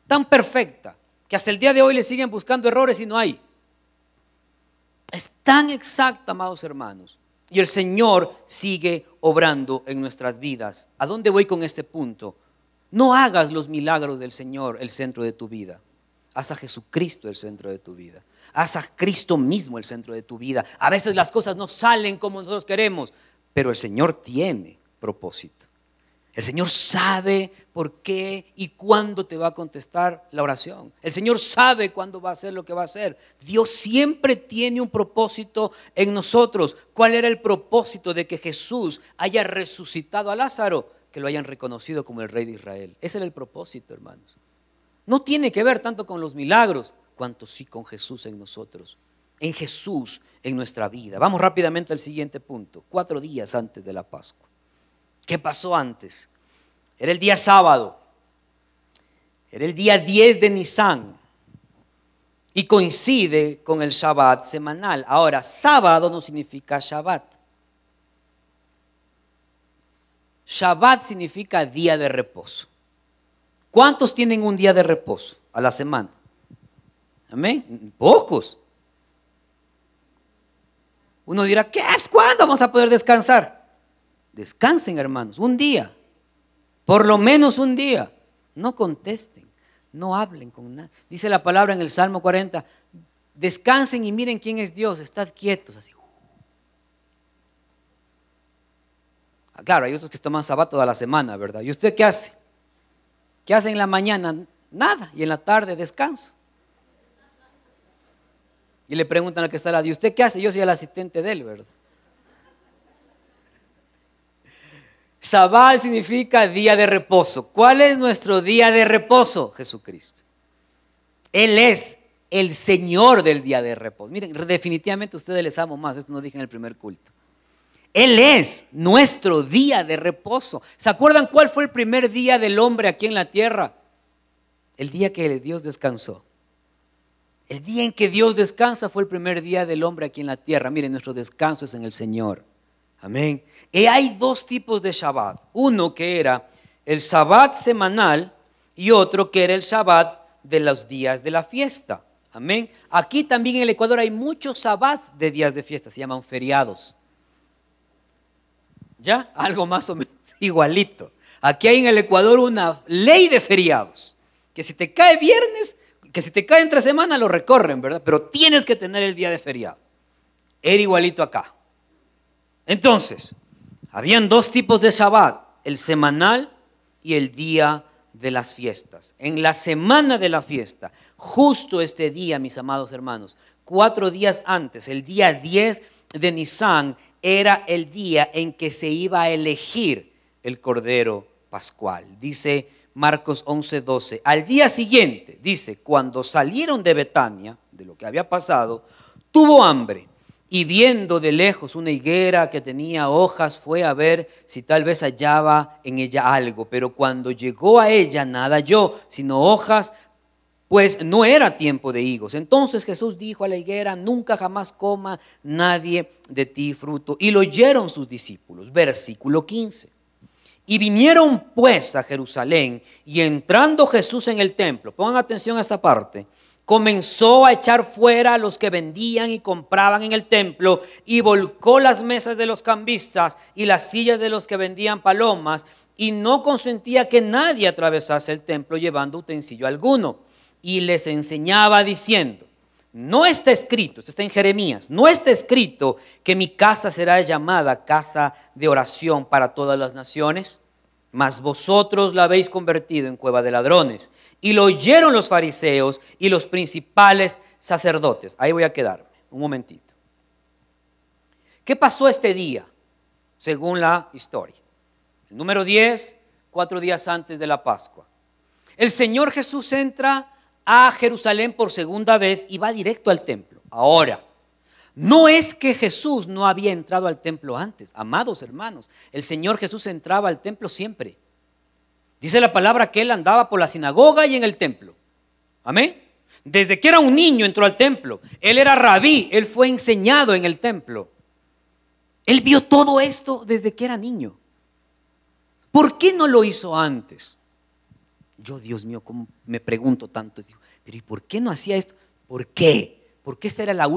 tan perfecta, que hasta el día de hoy le siguen buscando errores y no hay. Es tan exacta, amados hermanos. Y el Señor sigue obrando en nuestras vidas. ¿A dónde voy con este punto? No hagas los milagros del Señor el centro de tu vida. Haz a Jesucristo el centro de tu vida. Haz a Cristo mismo el centro de tu vida. A veces las cosas no salen como nosotros queremos, pero el Señor tiene propósito. El Señor sabe por qué y cuándo te va a contestar la oración. El Señor sabe cuándo va a hacer lo que va a hacer. Dios siempre tiene un propósito en nosotros. ¿Cuál era el propósito de que Jesús haya resucitado a Lázaro? Que lo hayan reconocido como el Rey de Israel. Ese era el propósito, hermanos. No tiene que ver tanto con los milagros, cuanto sí con Jesús en nosotros. En Jesús en nuestra vida. Vamos rápidamente al siguiente punto. 4 días antes de la Pascua. ¿Qué pasó antes? Era el día sábado. Era el día 10 de Nisan. Y coincide con el Shabbat semanal. Ahora, sábado no significa Shabbat. Shabbat significa día de reposo. ¿Cuántos tienen un día de reposo a la semana? Amén. Pocos. Uno dirá, ¿qué es? ¿Cuándo vamos a poder descansar? Descansen, hermanos, un día. Por lo menos un día. No contesten, no hablen con nadie. Dice la palabra en el Salmo 40, descansen y miren quién es Dios. Estad quietos así. Claro, hay otros que toman sabbat toda la semana, ¿verdad? ¿Y usted qué hace? ¿Qué hace en la mañana? Nada. Y en la tarde descanso. Y le preguntan al que está al lado, ¿y usted qué hace? Yo soy el asistente de él, ¿verdad? Sabbat significa día de reposo. ¿Cuál es nuestro día de reposo? Jesucristo. Él es el Señor del día de reposo. Miren, definitivamente ustedes les amo más. Esto no dije en el primer culto. Él es nuestro día de reposo. ¿Se acuerdan cuál fue el primer día del hombre aquí en la tierra? El día que Dios descansó. El día en que Dios descansa fue el primer día del hombre aquí en la tierra. Miren, nuestro descanso es en el Señor. Amén. Y hay 2 tipos de Shabbat. Uno que era el Shabbat semanal y otro que era el Shabbat de los días de la fiesta. Amén. Aquí también en el Ecuador hay muchos Shabbats de días de fiesta. Se llaman feriados. ¿Ya? Algo más o menos igualito. Aquí hay en el Ecuador una ley de feriados. Que si te cae viernes, que si te cae entre semana lo recorren, ¿verdad? Pero tienes que tener el día de feriado. Era igualito acá. Entonces, habían 2 tipos de Shabbat. El semanal y el día de las fiestas. En la semana de la fiesta, justo este día, mis amados hermanos, 4 días antes, el día 10 de Nisan, era el día en que se iba a elegir el Cordero Pascual. Dice Marcos 11:12. Al día siguiente, dice, cuando salieron de Betania, de lo que había pasado, tuvo hambre y viendo de lejos una higuera que tenía hojas, fue a ver si tal vez hallaba en ella algo. Pero cuando llegó a ella, nada halló, sino hojas, pues no era tiempo de higos. Entonces Jesús dijo a la higuera, nunca jamás coma nadie de ti fruto. Y lo oyeron sus discípulos. Versículo 15. Y vinieron pues a Jerusalén, y entrando Jesús en el templo, pongan atención a esta parte, comenzó a echar fuera a los que vendían y compraban en el templo, y volcó las mesas de los cambistas y las sillas de los que vendían palomas, y no consentía que nadie atravesase el templo llevando utensilio alguno. Y les enseñaba diciendo, no está escrito, esto está en Jeremías, no está escrito que mi casa será llamada casa de oración para todas las naciones, mas vosotros la habéis convertido en cueva de ladrones. Y lo oyeron los fariseos y los principales sacerdotes. Ahí voy a quedarme un momentito. ¿Qué pasó este día? Según la historia. El número 10 4 días antes de la Pascua. El Señor Jesús entra a Jerusalén por segunda vez y va directo al templo. Ahora, no es que Jesús no había entrado al templo antes, amados hermanos. El Señor Jesús entraba al templo siempre. Dice la palabra que Él andaba por la sinagoga y en el templo. Amén. Desde que era un niño entró al templo. Él era rabí, Él fue enseñado en el templo. Él vio todo esto desde que era niño. ¿Por qué no lo hizo antes? Yo, Dios mío, ¿cómo me pregunto tanto? Pero ¿y por qué no hacía esto? ¿Por qué? Porque esta era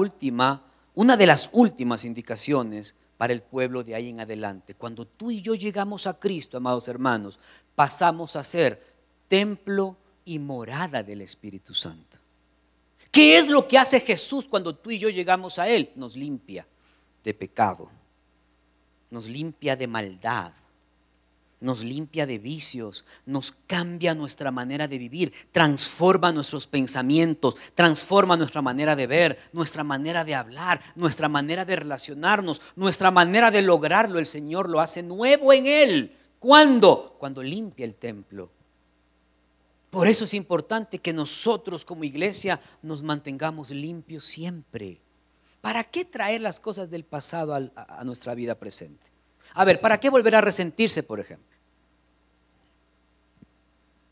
una de las últimas indicaciones para el pueblo de ahí en adelante. Cuando tú y yo llegamos a Cristo, amados hermanos, pasamos a ser templo y morada del Espíritu Santo. ¿Qué es lo que hace Jesús cuando tú y yo llegamos a Él? Nos limpia de pecado, nos limpia de maldad, nos limpia de vicios, nos cambia nuestra manera de vivir, transforma nuestros pensamientos, transforma nuestra manera de ver, nuestra manera de hablar, nuestra manera de relacionarnos, nuestra manera de lograrlo. El Señor lo hace nuevo en Él. ¿Cuándo? Cuando limpia el templo. Por eso es importante que nosotros como iglesia nos mantengamos limpios siempre. ¿Para qué traer las cosas del pasado a nuestra vida presente? A ver, ¿para qué volver a resentirse, por ejemplo?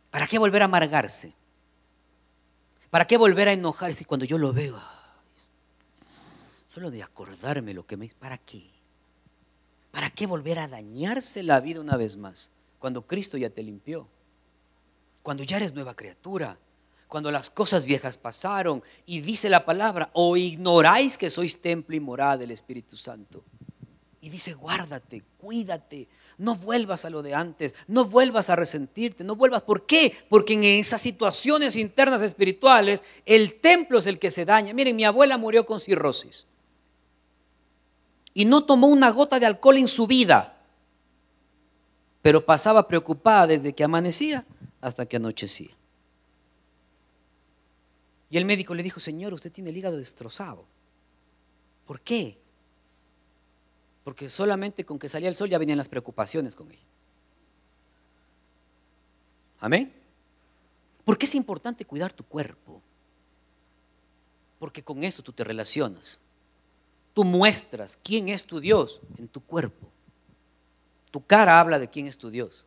¿Para qué volver a amargarse? ¿Para qué volver a enojarse? Cuando yo lo veo, solo de acordarme lo que me... ¿Para qué? ¿Para qué volver a dañarse la vida una vez más? Cuando Cristo ya te limpió. Cuando ya eres nueva criatura. Cuando las cosas viejas pasaron. Y dice la palabra, o ignoráis que sois templo y morada del Espíritu Santo. Y dice, guárdate, cuídate, no vuelvas a lo de antes, no vuelvas a resentirte, no vuelvas. ¿Por qué? Porque en esas situaciones internas espirituales, el templo es el que se daña. Miren, mi abuela murió con cirrosis y no tomó una gota de alcohol en su vida, pero pasaba preocupada desde que amanecía hasta que anochecía. Y el médico le dijo, señor, usted tiene el hígado destrozado. ¿Por qué? Porque solamente con que salía el sol ya venían las preocupaciones con ella. Amén. ¿Por qué es importante cuidar tu cuerpo? Porque con esto tú te relacionas. Tú muestras quién es tu Dios en tu cuerpo. Tu cara habla de quién es tu Dios.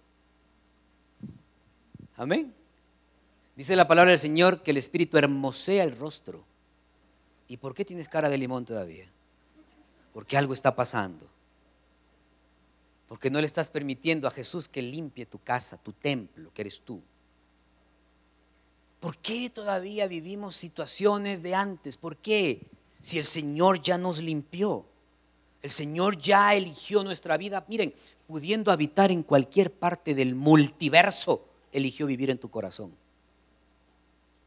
Amén. Dice la palabra del Señor que el Espíritu hermosea el rostro. ¿Y por qué tienes cara de limón todavía? Porque algo está pasando. Porque no le estás permitiendo a Jesús que limpie tu casa, tu templo, que eres tú. ¿Por qué todavía vivimos situaciones de antes? ¿Por qué? Si el Señor ya nos limpió. El Señor ya eligió nuestra vida. Miren, pudiendo habitar en cualquier parte del multiverso, eligió vivir en tu corazón.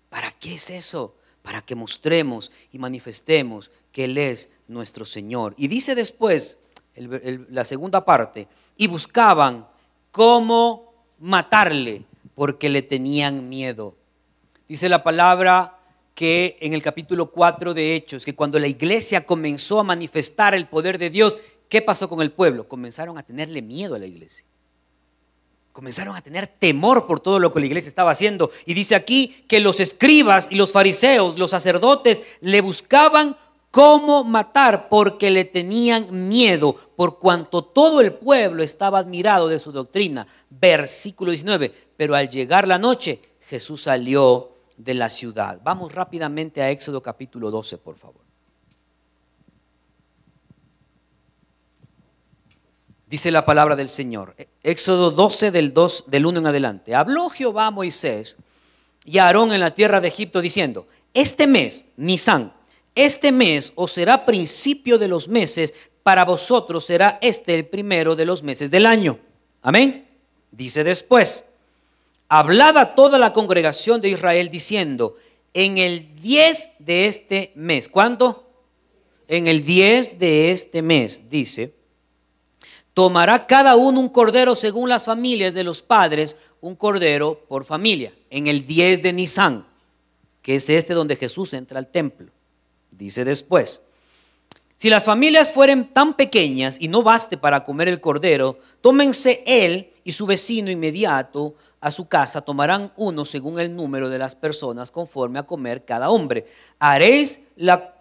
¿Para qué es eso? Para que mostremos y manifestemos que Él es nuestro Señor. Y dice después, la segunda parte, y buscaban cómo matarle porque le tenían miedo. Dice la palabra que en el capítulo 4 de Hechos, que cuando la iglesia comenzó a manifestar el poder de Dios, ¿qué pasó con el pueblo? Comenzaron a tenerle miedo a la iglesia. Comenzaron a tener temor por todo lo que la iglesia estaba haciendo. Y dice aquí que los escribas y los fariseos, los sacerdotes, le buscaban cómo matar porque le tenían miedo, por cuanto todo el pueblo estaba admirado de su doctrina. Versículo 19, pero al llegar la noche, Jesús salió de la ciudad. Vamos rápidamente a Éxodo capítulo 12, por favor. Dice la palabra del Señor, Éxodo 12 del 1 en adelante. Habló Jehová a Moisés y a Aarón en la tierra de Egipto diciendo, este mes, Nisán, este mes os será principio de los meses, para vosotros será este el primero de los meses del año. Amén. Dice después, hablad a toda la congregación de Israel diciendo, en el 10 de este mes, ¿cuándo? En el 10 de este mes, dice, tomará cada uno un cordero según las familias de los padres, un cordero por familia. En el 10 de Nisán, que es este donde Jesús entra al templo. Dice después, si las familias fueren tan pequeñas y no baste para comer el cordero, tómense él y su vecino inmediato a su casa tomarán uno según el número de las personas conforme a comer cada hombre. Haréis la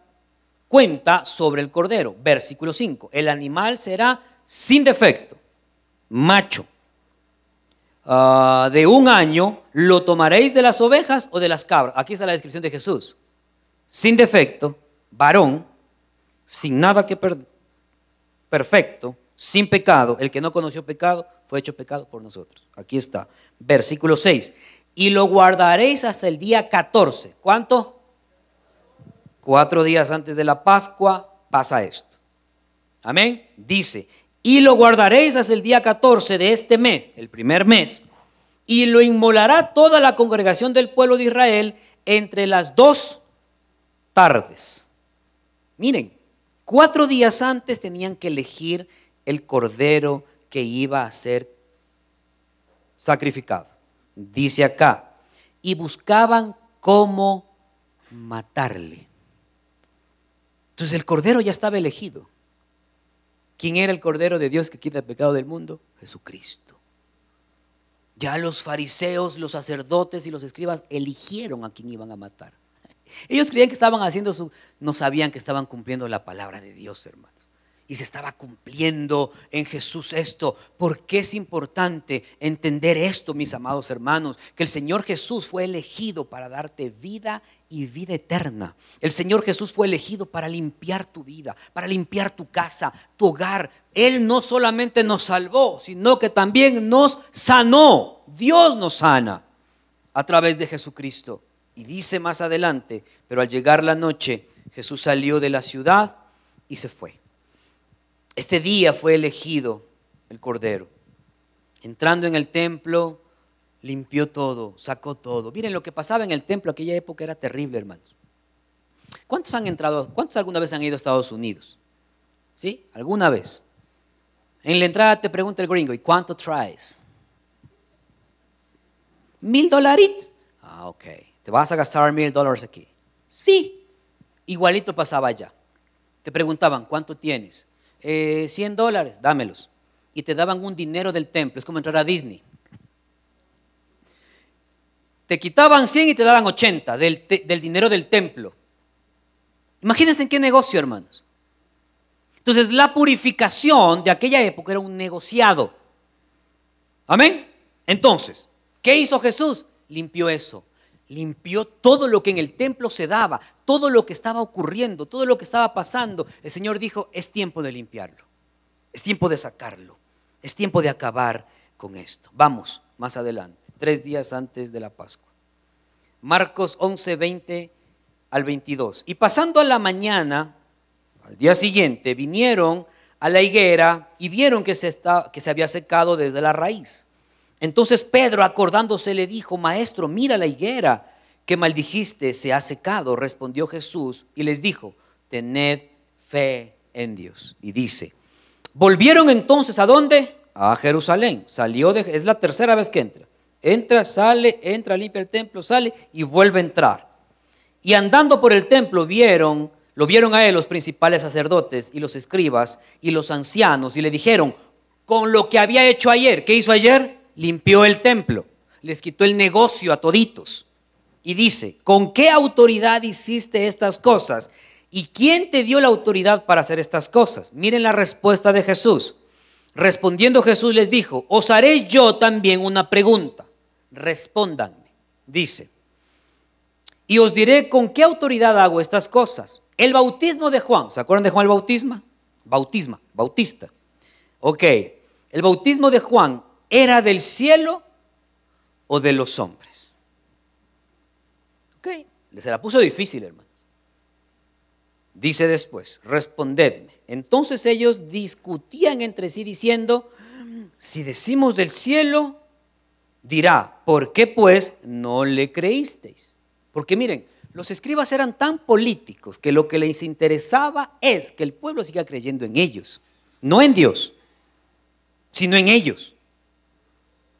cuenta sobre el cordero. Versículo 5. El animal será sin defecto, macho, de 1 año. Lo tomaréis de las ovejas o de las cabras. Aquí está la descripción de Jesús. Sin defecto, varón, sin nada que perder, perfecto, sin pecado. El que no conoció pecado fue hecho pecado por nosotros. Aquí está, versículo 6. Y lo guardaréis hasta el día 14. ¿Cuánto? 4 días antes de la Pascua pasa esto. Amén. Dice, y lo guardaréis hasta el día 14 de este mes, el primer mes, y lo inmolará toda la congregación del pueblo de Israel entre las 2 tardes. Miren, 4 días antes tenían que elegir el cordero que iba a ser sacrificado. Dice acá, y buscaban cómo matarle. Entonces el cordero ya estaba elegido. ¿Quién era el cordero de Dios que quita el pecado del mundo? Jesucristo. Ya los fariseos, los sacerdotes y los escribas eligieron a quién iban a matar. Ellos creían que estaban haciendo no sabían que estaban cumpliendo la palabra de Dios, hermanos. Y se estaba cumpliendo en Jesús esto. ¿Por qué es importante entender esto, mis amados hermanos? Que el Señor Jesús fue elegido para darte vida y vida eterna. El Señor Jesús fue elegido para limpiar tu vida, para limpiar tu casa, tu hogar. Él no solamente nos salvó, sino que también nos sanó. Dios nos sana a través de Jesucristo. Y dice más adelante, pero al llegar la noche, Jesús salió de la ciudad y se fue. Este día fue elegido el cordero. Entrando en el templo, limpió todo, sacó todo. Miren, lo que pasaba en el templo aquella época era terrible, hermanos. ¿Cuántos alguna vez han ido a Estados Unidos? ¿Sí? ¿Alguna vez? En la entrada te pregunta el gringo, ¿y cuánto traes? $1,000. Ah, ok. ¿Te vas a gastar $1,000 aquí? Sí. Igualito pasaba allá. Te preguntaban, ¿cuánto tienes? $100, dámelos. Y te daban un dinero del templo. Es como entrar a Disney. Te quitaban 100 y te daban 80 del dinero del templo. Imagínense en qué negocio, hermanos. Entonces la purificación de aquella época era un negociado. Amén. Entonces, ¿qué hizo Jesús? Limpió eso. Limpió todo lo que en el templo se daba, todo lo que estaba ocurriendo, todo lo que estaba pasando. El Señor dijo, es tiempo de limpiarlo, es tiempo de sacarlo, es tiempo de acabar con esto. Vamos más adelante, 3 días antes de la Pascua. Marcos 11, 20 al 22. Y pasando a la mañana, al día siguiente, vinieron a la higuera y vieron que se había secado desde la raíz. Entonces Pedro, acordándose, le dijo, Maestro, mira la higuera que maldijiste, se ha secado. Respondió Jesús y les dijo, tened fe en Dios. Y dice, volvieron entonces ¿a dónde? A Jerusalén. Es la 3ª vez que entra. Entra, sale, entra, limpia el templo, sale y vuelve a entrar. Y andando por el templo lo vieron a él los principales sacerdotes y los escribas y los ancianos y le dijeron, con lo que había hecho ayer, ¿qué hizo ayer? Limpió el templo, les quitó el negocio a toditos. Y dice, ¿con qué autoridad hiciste estas cosas? ¿Y quién te dio la autoridad para hacer estas cosas? Miren la respuesta de Jesús. Respondiendo Jesús les dijo, os haré yo también una pregunta. Respóndanme. Dice, y os diré con qué autoridad hago estas cosas. El bautismo de Juan, ¿se acuerdan de Juan el Bautista? Ok, el bautismo de Juan, ¿era del cielo o de los hombres? Ok, se la puso difícil, hermanos. Dice después, respondedme. Entonces ellos discutían entre sí diciendo, si decimos del cielo, dirá, ¿por qué pues no le creísteis? Porque miren, los escribas eran tan políticos que lo que les interesaba es que el pueblo siga creyendo en ellos, no en Dios, sino en ellos.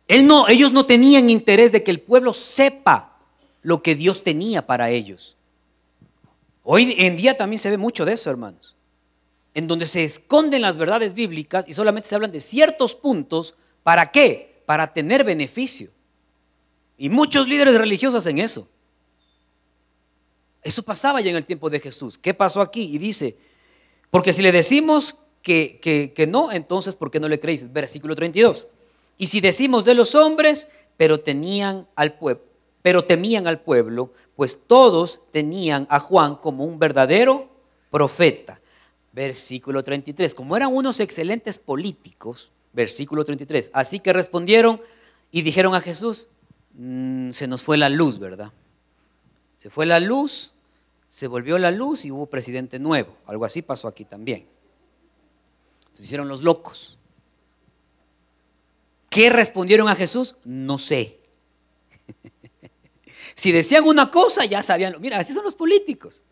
Ellos no tenían interés de que el pueblo sepa lo que Dios tenía para ellos. Hoy en día también se ve mucho de eso, hermanos, en donde se esconden las verdades bíblicas y solamente se hablan de ciertos puntos. ¿Para qué? para tener beneficio. Y muchos líderes religiosos hacen eso. Eso pasaba ya en el tiempo de Jesús. ¿Qué pasó aquí? Y dice, porque si le decimos que no, entonces ¿por qué no le creéis? Versículo 32. Y si decimos de los hombres, pero temían al pueblo, pues todos tenían a Juan como un verdadero profeta. Versículo 33. Como eran unos excelentes políticos, versículo 33. Así que respondieron y dijeron a Jesús, se nos fue la luz, ¿verdad? Se fue la luz, se volvió la luz y hubo presidente nuevo. Algo así pasó aquí también. Se hicieron los locos. ¿Qué respondieron a Jesús? No sé. Si decían una cosa, ya sabían. Mira, así son los políticos.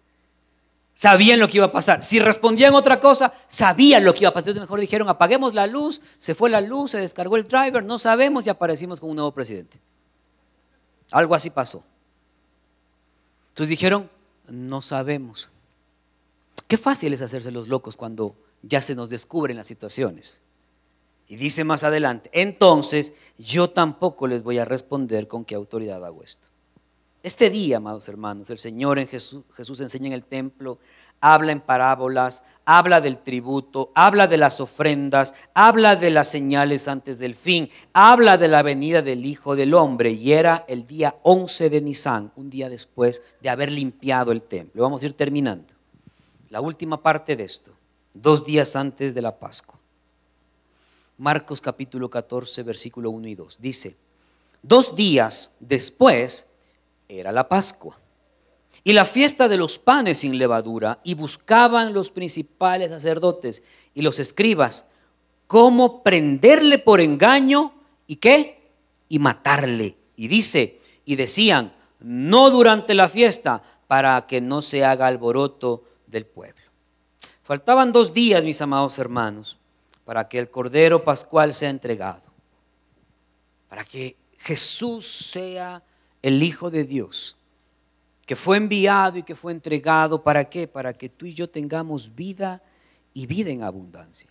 Sabían lo que iba a pasar. Si respondían otra cosa, sabían lo que iba a pasar. Entonces mejor dijeron, apaguemos la luz, se fue la luz, se descargó el driver, no sabemos y aparecimos con un nuevo presidente. Algo así pasó. Entonces dijeron, no sabemos. Qué fácil es hacerse los locos cuando ya se nos descubren las situaciones. Y dice más adelante, entonces yo tampoco les voy a responder con qué autoridad hago esto. Este día, amados hermanos, el Señor en Jesús enseña en el templo, habla en parábolas, habla del tributo, habla de las ofrendas, habla de las señales antes del fin, habla de la venida del Hijo del Hombre, y era el día 11 de Nisan, un día después de haber limpiado el templo. Vamos a ir terminando. La última parte de esto, 2 días antes de la Pascua. Marcos capítulo 14, versículo 1 y 2. Dice, 2 días después era la Pascua y la fiesta de los panes sin levadura, y buscaban los principales sacerdotes y los escribas cómo prenderle por engaño y ¿qué? Y matarle. Y dice, y decían, no durante la fiesta, para que no se haga alboroto del pueblo. Faltaban 2 días, mis amados hermanos, para que el Cordero Pascual sea entregado, para que Jesús sea el Hijo de Dios, que fue enviado y que fue entregado. ¿Para qué? Para que tú y yo tengamos vida y vida en abundancia.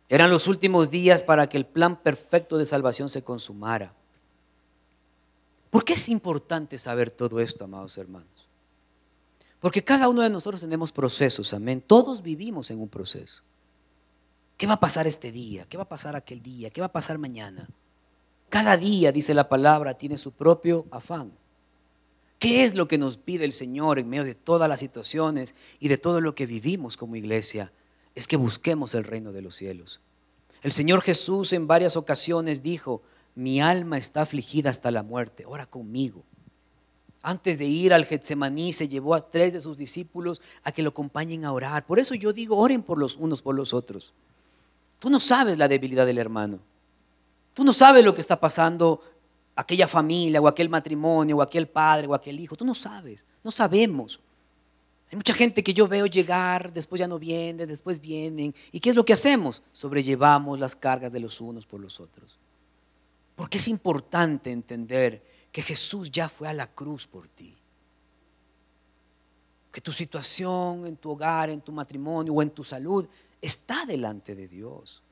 Eran los últimos días para que el plan perfecto de salvación se consumara. ¿Por qué es importante saber todo esto, amados hermanos? Porque cada uno de nosotros tenemos procesos, amén. Todos vivimos en un proceso. ¿Qué va a pasar este día? ¿Qué va a pasar aquel día? ¿Qué va a pasar mañana? Cada día, dice la palabra, tiene su propio afán. ¿Qué es lo que nos pide el Señor en medio de todas las situaciones y de todo lo que vivimos como iglesia? Es que busquemos el reino de los cielos. El Señor Jesús en varias ocasiones dijo, mi alma está afligida hasta la muerte, ora conmigo. Antes de ir al Getsemaní se llevó a 3 de sus discípulos a que lo acompañen a orar. Por eso yo digo, oren por los unos por los otros. Tú no sabes la debilidad del hermano. Tú no sabes lo que está pasando aquella familia o aquel matrimonio o aquel padre o aquel hijo. Tú no sabes, no sabemos. Hay mucha gente que yo veo llegar, después ya no vienen, después vienen. ¿Y qué es lo que hacemos? Sobrellevamos las cargas de los unos por los otros. Porque es importante entender que Jesús ya fue a la cruz por ti. Que tu situación en tu hogar, en tu matrimonio o en tu salud está delante de Dios.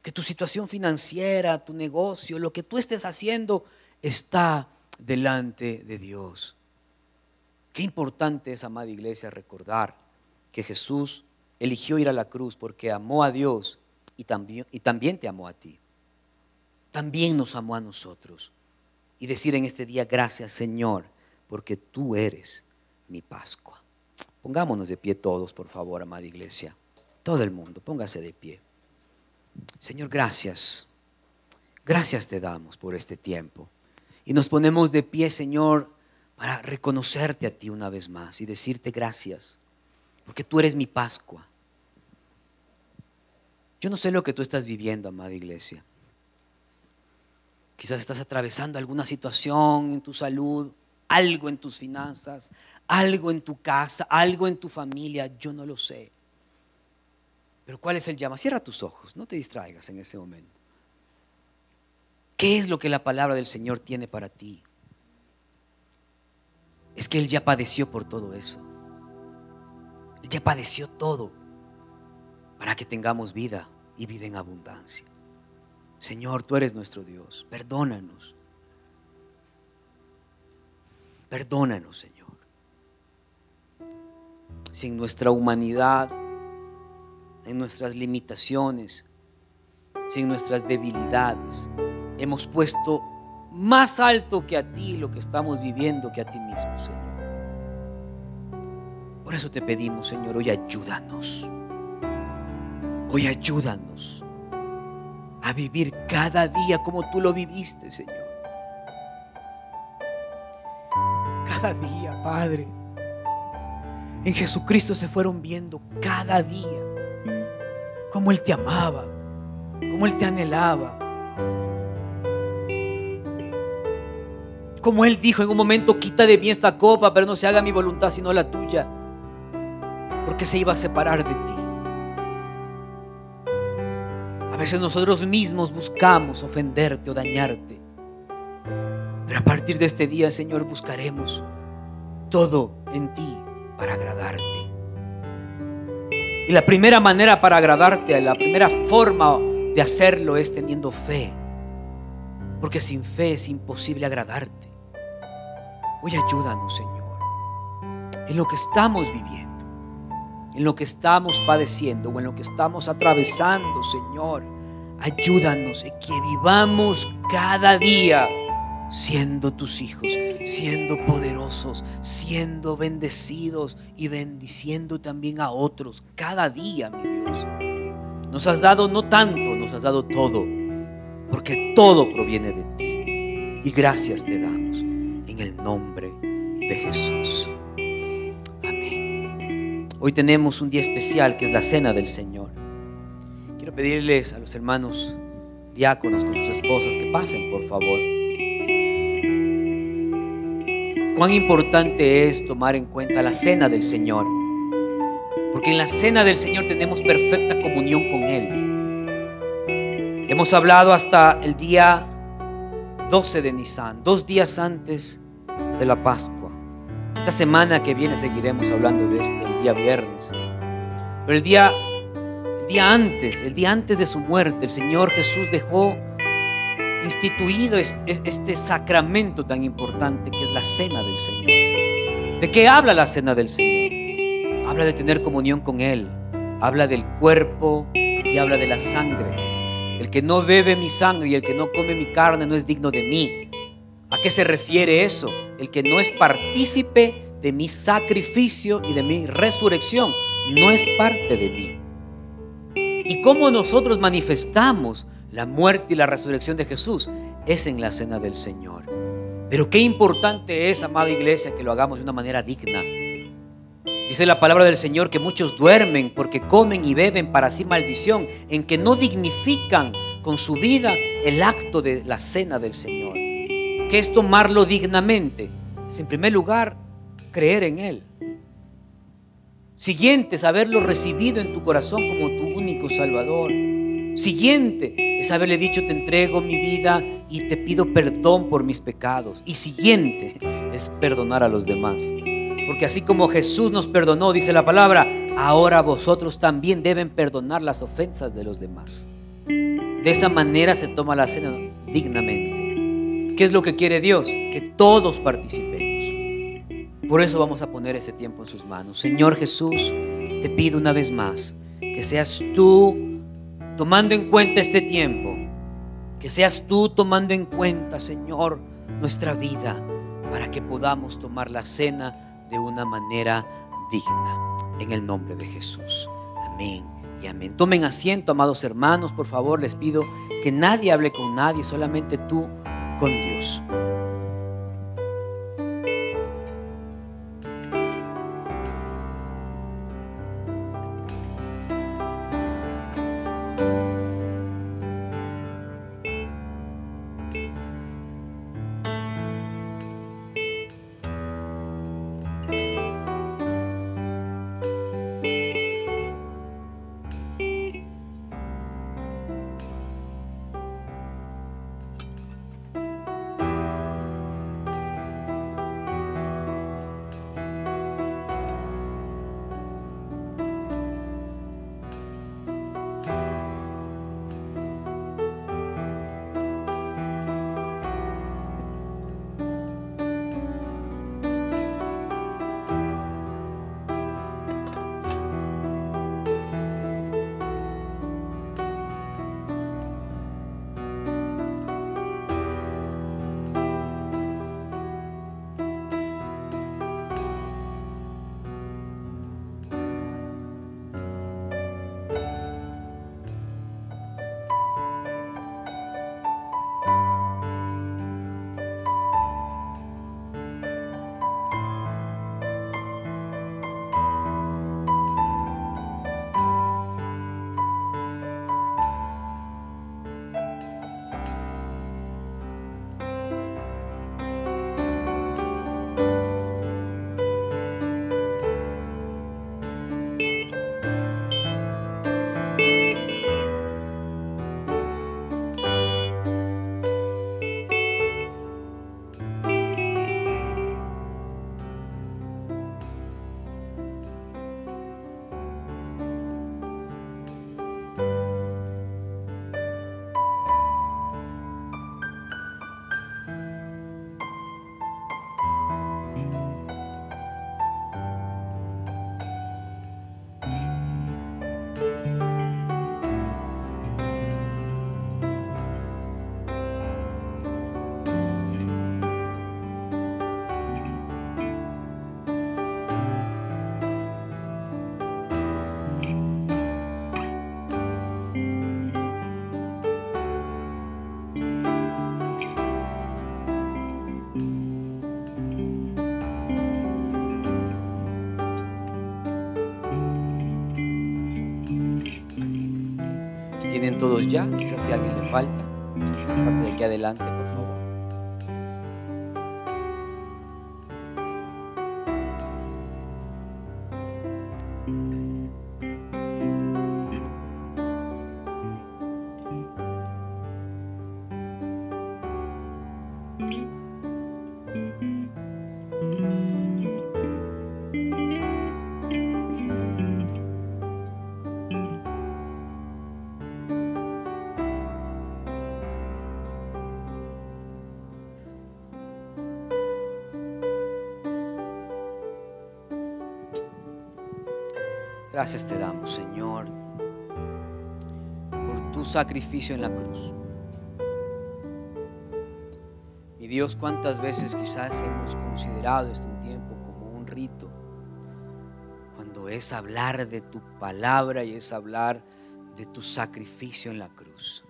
Que tu situación financiera, tu negocio, lo que tú estés haciendo está delante de Dios. Qué importante es, amada iglesia, recordar que Jesús eligió ir a la cruz porque amó a Dios y también te amó a ti. También nos amó a nosotros. Y decir en este día, gracias Señor, porque tú eres mi Pascua. Pongámonos de pie todos, por favor, amada iglesia. Todo el mundo, póngase de pie. Señor, gracias. Gracias te damos por este tiempo. Y nos ponemos de pie, Señor, para reconocerte a ti una vez más y decirte gracias, porque tú eres mi Pascua. Yo no sé lo que tú estás viviendo, amada iglesia. Quizás estás atravesando alguna situación en tu salud, algo en tus finanzas, algo en tu casa, algo en tu familia, yo no lo sé. Pero ¿cuál es el llamado? Cierra tus ojos, no te distraigas en ese momento. ¿Qué es lo que la palabra del Señor tiene para ti? Es que Él ya padeció por todo eso. Él ya padeció todo para que tengamos vida y vida en abundancia. Señor, tú eres nuestro Dios. Perdónanos. Perdónanos, Señor. Si en nuestra humanidad, en nuestras limitaciones, si en nuestras debilidades hemos puesto más alto que a ti lo que estamos viviendo que a ti mismo, Señor. Por eso te pedimos, Señor, hoy ayúdanos. Hoy ayúdanos a vivir cada día como tú lo viviste, Señor. Cada día, Padre, en Jesucristo se fueron viendo cada día cómo Él te amaba, cómo Él te anhelaba, como Él dijo en un momento: quita de mí esta copa, pero no se haga mi voluntad sino la tuya, porque se iba a separar de ti. A veces nosotros mismos buscamos ofenderte o dañarte, pero a partir de este día, Señor, buscaremos todo en ti para agradarte. Y la primera manera para agradarte, la primera forma de hacerlo es teniendo fe, porque sin fe es imposible agradarte. Hoy ayúdanos, Señor, en lo que estamos viviendo, en lo que estamos padeciendo o en lo que estamos atravesando, Señor. Ayúdanos en que vivamos cada día siendo tus hijos, siendo poderosos, siendo bendecidos y bendiciendo también a otros cada día, mi Dios. Nos has dado no tanto, nos has dado todo, porque todo proviene de ti. Y gracias te damos en el nombre de Jesús. Amén. Hoy tenemos un día especial que es la Cena del Señor. Quiero pedirles a los hermanos diáconos con sus esposas que pasen, por favor. Cuán importante es tomar en cuenta la Cena del Señor, porque en la Cena del Señor tenemos perfecta comunión con Él. Hemos hablado hasta el día 12 de Nisan, 2 días antes de la Pascua. Esta semana que viene seguiremos hablando de esto, el día viernes. Pero el día antes de su muerte, el Señor Jesús dejó instituido este sacramento tan importante que es la Cena del Señor. ¿De qué habla la Cena del Señor? Habla de tener comunión con Él, habla del cuerpo y habla de la sangre. El que no bebe mi sangre y el que no come mi carne no es digno de mí. ¿A qué se refiere eso? El que no es partícipe de mi sacrificio y de mi resurrección no es parte de mí. ¿Y cómo nosotros manifestamos la muerte y la resurrección de Jesús? Es en la Cena del Señor. Pero qué importante es, amada iglesia, que lo hagamos de una manera digna. Dice la palabra del Señor que muchos duermen porque comen y beben para sí maldición, en que no dignifican con su vida el acto de la Cena del Señor. ¿Qué es tomarlo dignamente? Es, en primer lugar, creer en Él. Siguiente es haberlo recibido en tu corazón como tu único Salvador. Siguiente es haberle dicho: te entrego mi vida y te pido perdón por mis pecados. Y siguiente es perdonar a los demás, porque así como Jesús nos perdonó, dice la palabra, ahora vosotros también deben perdonar las ofensas de los demás. De esa manera se toma la cena dignamente. ¿Qué es lo que quiere Dios? Que todos participemos. Por eso vamos a poner ese tiempo en sus manos. Señor Jesús, te pido una vez más que seas tú tomando en cuenta este tiempo, que seas tú tomando en cuenta, Señor, nuestra vida, para que podamos tomar la cena de una manera digna, en el nombre de Jesús. Amén y amén. Tomen asiento, amados hermanos, por favor, les pido que nadie hable con nadie, solamente tú con Dios. ¿Tienen todos ya? Quizás si a alguien le falta. Parte de aquí adelante, por favor. Gracias te damos, Señor, por tu sacrificio en la cruz. Mi Dios, cuántas veces quizás hemos considerado este tiempo como un rito, cuando es hablar de tu palabra y es hablar de tu sacrificio en la cruz.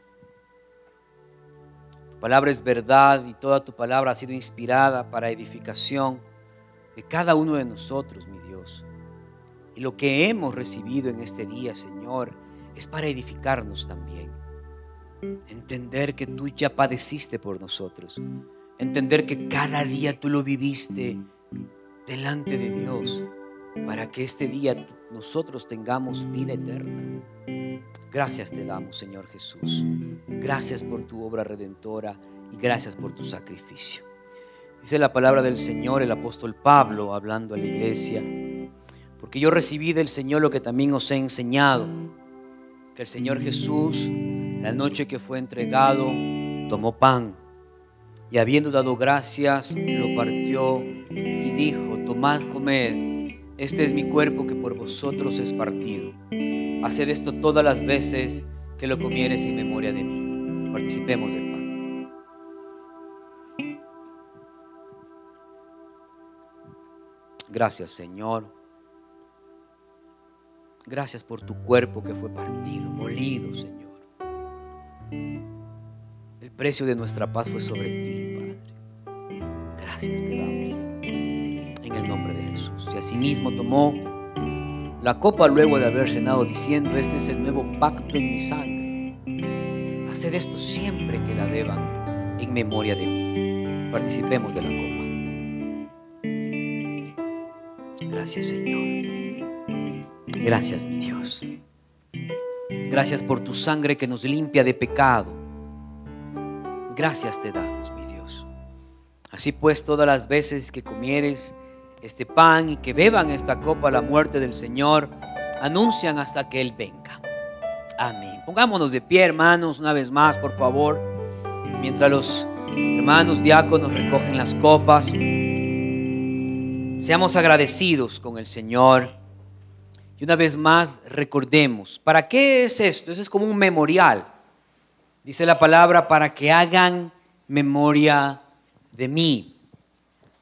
Tu palabra es verdad y toda tu palabra ha sido inspirada para edificación de cada uno de nosotros, mi Dios. Y lo que hemos recibido en este día, Señor, es para edificarnos también. Entender que tú ya padeciste por nosotros. Entender que cada día tú lo viviste delante de Dios, para que este día nosotros tengamos vida eterna. Gracias te damos, Señor Jesús. Gracias por tu obra redentora y gracias por tu sacrificio. Dice la palabra del Señor, el apóstol Pablo, hablando a la iglesia: porque yo recibí del Señor lo que también os he enseñado, que el Señor Jesús, la noche que fue entregado, tomó pan y habiendo dado gracias, lo partió y dijo: tomad, comed, este es mi cuerpo que por vosotros es partido. Haced esto todas las veces que lo comiereis en memoria de mí. Participemos del pan. Gracias, Señor. Gracias por tu cuerpo que fue partido, molido, Señor. El precio de nuestra paz fue sobre ti, Padre. Gracias te damos en el nombre de Jesús. Y asimismo tomó la copa luego de haber cenado, diciendo: este es el nuevo pacto en mi sangre. Haced esto siempre que la beban en memoria de mí. Participemos de la copa. Gracias, Señor. Gracias, mi Dios. Gracias por tu sangre que nos limpia de pecado. Gracias te damos, mi Dios. Así pues, todas las veces que comieres este pan y que beban esta copa, la muerte del Señor, anuncian hasta que Él venga. Amén. Pongámonos de pie, hermanos, una vez más, por favor. Mientras los hermanos diáconos recogen las copas, seamos agradecidos con el Señor. Y una vez más recordemos, ¿para qué es esto? Eso es como un memorial. Dice la palabra: para que hagan memoria de mí.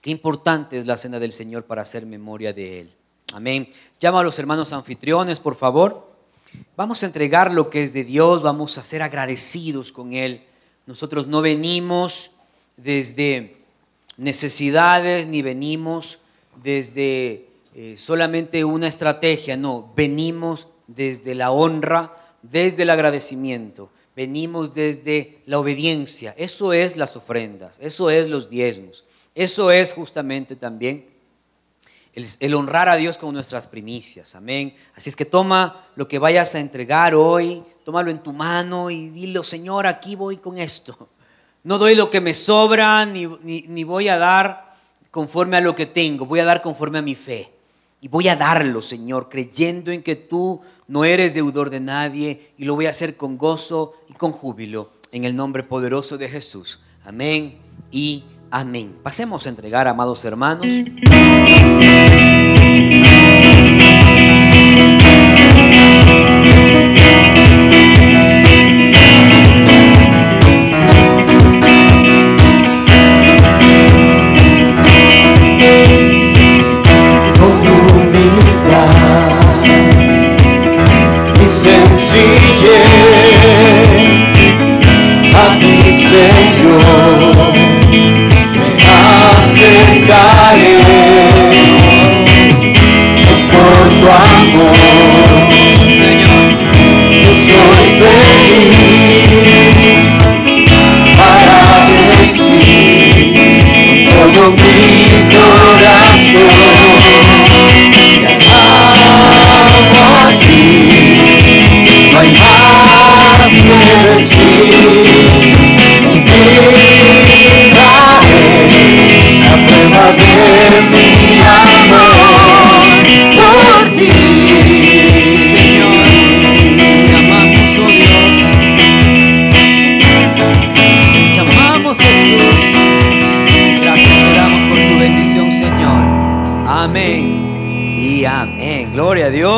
Qué importante es la cena del Señor para hacer memoria de Él. Amén. Llama a los hermanos anfitriones, por favor. Vamos a entregar lo que es de Dios, vamos a ser agradecidos con Él. Nosotros no venimos desde necesidades, ni venimos desde solamente una estrategia, no, venimos desde la honra, desde el agradecimiento, venimos desde la obediencia. Eso es las ofrendas, eso es los diezmos, eso es justamente también el honrar a Dios con nuestras primicias. Amén. Así es que toma lo que vayas a entregar hoy, tómalo en tu mano y dile: Señor, aquí voy con esto. No doy lo que me sobra, ni voy a dar conforme a lo que tengo, voy a dar conforme a mi fe. Y voy a darlo, Señor, creyendo en que tú no eres deudor de nadie, y lo voy a hacer con gozo y con júbilo, en el nombre poderoso de Jesús. Amén y amén. Pasemos a entregar, amados hermanos. A ti, Señor, me acercaré.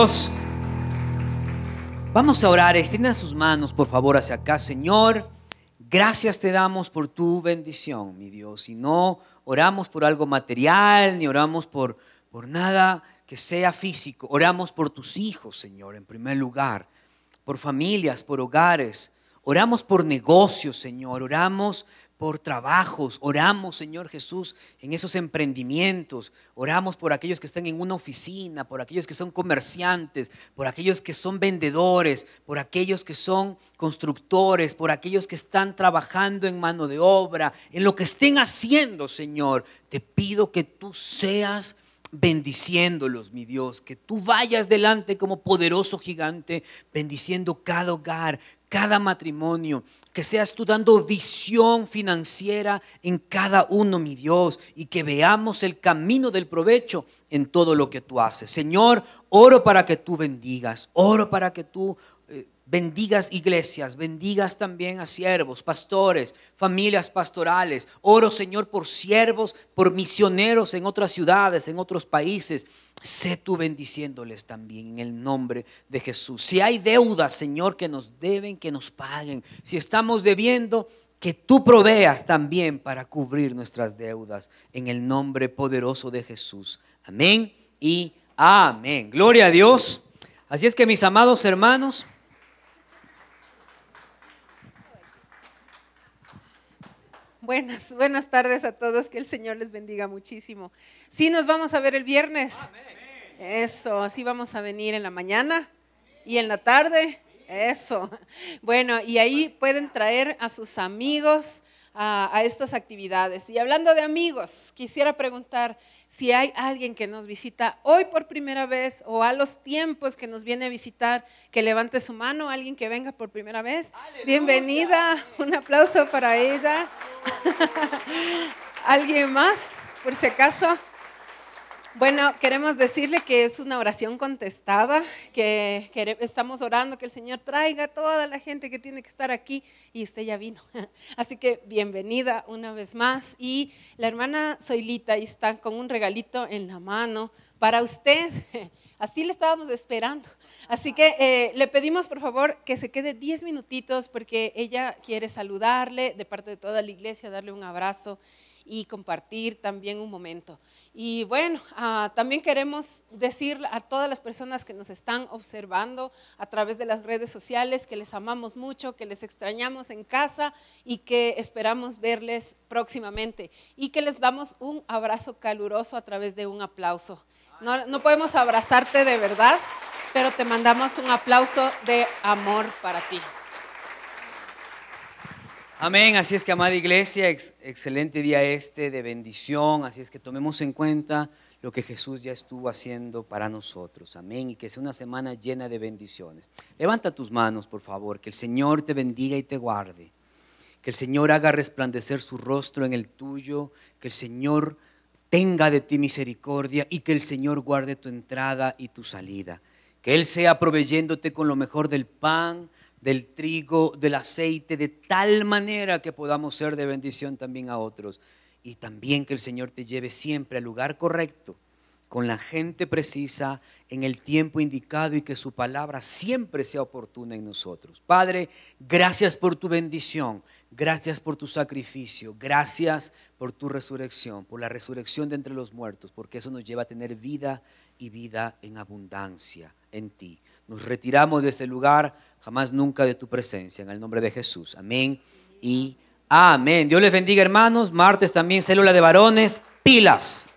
Dios. Vamos a orar. Extiendan sus manos, por favor, hacia acá. Señor, gracias te damos por tu bendición, mi Dios. Y no oramos por algo material, ni oramos por nada que sea físico. Oramos por tus hijos, Señor, en primer lugar. Por familias, por hogares. Oramos por negocios, Señor. Oramos por trabajos. Oramos, Señor Jesús, en esos emprendimientos. Oramos por aquellos que están en una oficina, por aquellos que son comerciantes, por aquellos que son vendedores, por aquellos que son constructores, por aquellos que están trabajando en mano de obra, en lo que estén haciendo, Señor. Te pido que tú seas bendiciéndolos, mi Dios, que tú vayas delante como poderoso gigante, bendiciendo cada hogar, cada matrimonio, que seas tú dando visión financiera en cada uno, mi Dios, y que veamos el camino del provecho en todo lo que tú haces. Señor, oro para que tú bendigas, oro para que tú bendigas iglesias, bendigas también a siervos, pastores, familias pastorales. Oro, Señor, por siervos, por misioneros en otras ciudades, en otros países. Sé tú bendiciéndoles también en el nombre de Jesús. Si hay deudas, Señor, que nos deben, que nos paguen. Si estamos debiendo, que tú proveas también para cubrir nuestras deudas en el nombre poderoso de Jesús. Amén y amén. Gloria a Dios. Así es que, mis amados hermanos, Buenas tardes a todos, que el Señor les bendiga muchísimo. Sí, nos vamos a ver el viernes. Amén. Eso, sí vamos a venir en la mañana y en la tarde. Eso. Bueno, y ahí pueden traer a sus amigos a estas actividades. Y hablando de amigos, quisiera preguntar si hay alguien que nos visita hoy por primera vez o a los tiempos que nos viene a visitar, que levante su mano, alguien que venga por primera vez. ¡Aleluya! Bienvenida, un aplauso para ella. ¿Alguien más, por si acaso? Bueno, queremos decirle que es una oración contestada, que estamos orando que el Señor traiga a toda la gente que tiene que estar aquí y usted ya vino. Así que bienvenida una vez más. Y la hermana Zoilita ahí está con un regalito en la mano para usted. Así le estábamos esperando. Así que le pedimos por favor que se quede 10 minutitos porque ella quiere saludarle de parte de toda la iglesia, darle un abrazo y compartir también un momento. Y bueno, también queremos decir a todas las personas que nos están observando a través de las redes sociales que les amamos mucho, que les extrañamos en casa y que esperamos verles próximamente y que les damos un abrazo caluroso a través de un aplauso. No podemos abrazarte de verdad, pero te mandamos un aplauso de amor para ti. Amén, así es que, amada iglesia, excelente día de bendición, así es que tomemos en cuenta lo que Jesús ya estuvo haciendo para nosotros, amén, y que sea una semana llena de bendiciones. Levanta tus manos, por favor, que el Señor te bendiga y te guarde, que el Señor haga resplandecer su rostro en el tuyo, que el Señor tenga de ti misericordia y que el Señor guarde tu entrada y tu salida, que Él sea proveyéndote con lo mejor del pan, del trigo, del aceite, de tal manera que podamos ser de bendición también a otros. Y también que el Señor te lleve siempre al lugar correcto, con la gente precisa, en el tiempo indicado y que su palabra siempre sea oportuna en nosotros. Padre, gracias por tu bendición, gracias por tu sacrificio, gracias por tu resurrección, por la resurrección de entre los muertos, porque eso nos lleva a tener vida y vida en abundancia en ti. Nos retiramos de este lugar, jamás nunca de tu presencia, en el nombre de Jesús. Amén y amén. Dios les bendiga, hermanos. Martes también célula de varones, pilas.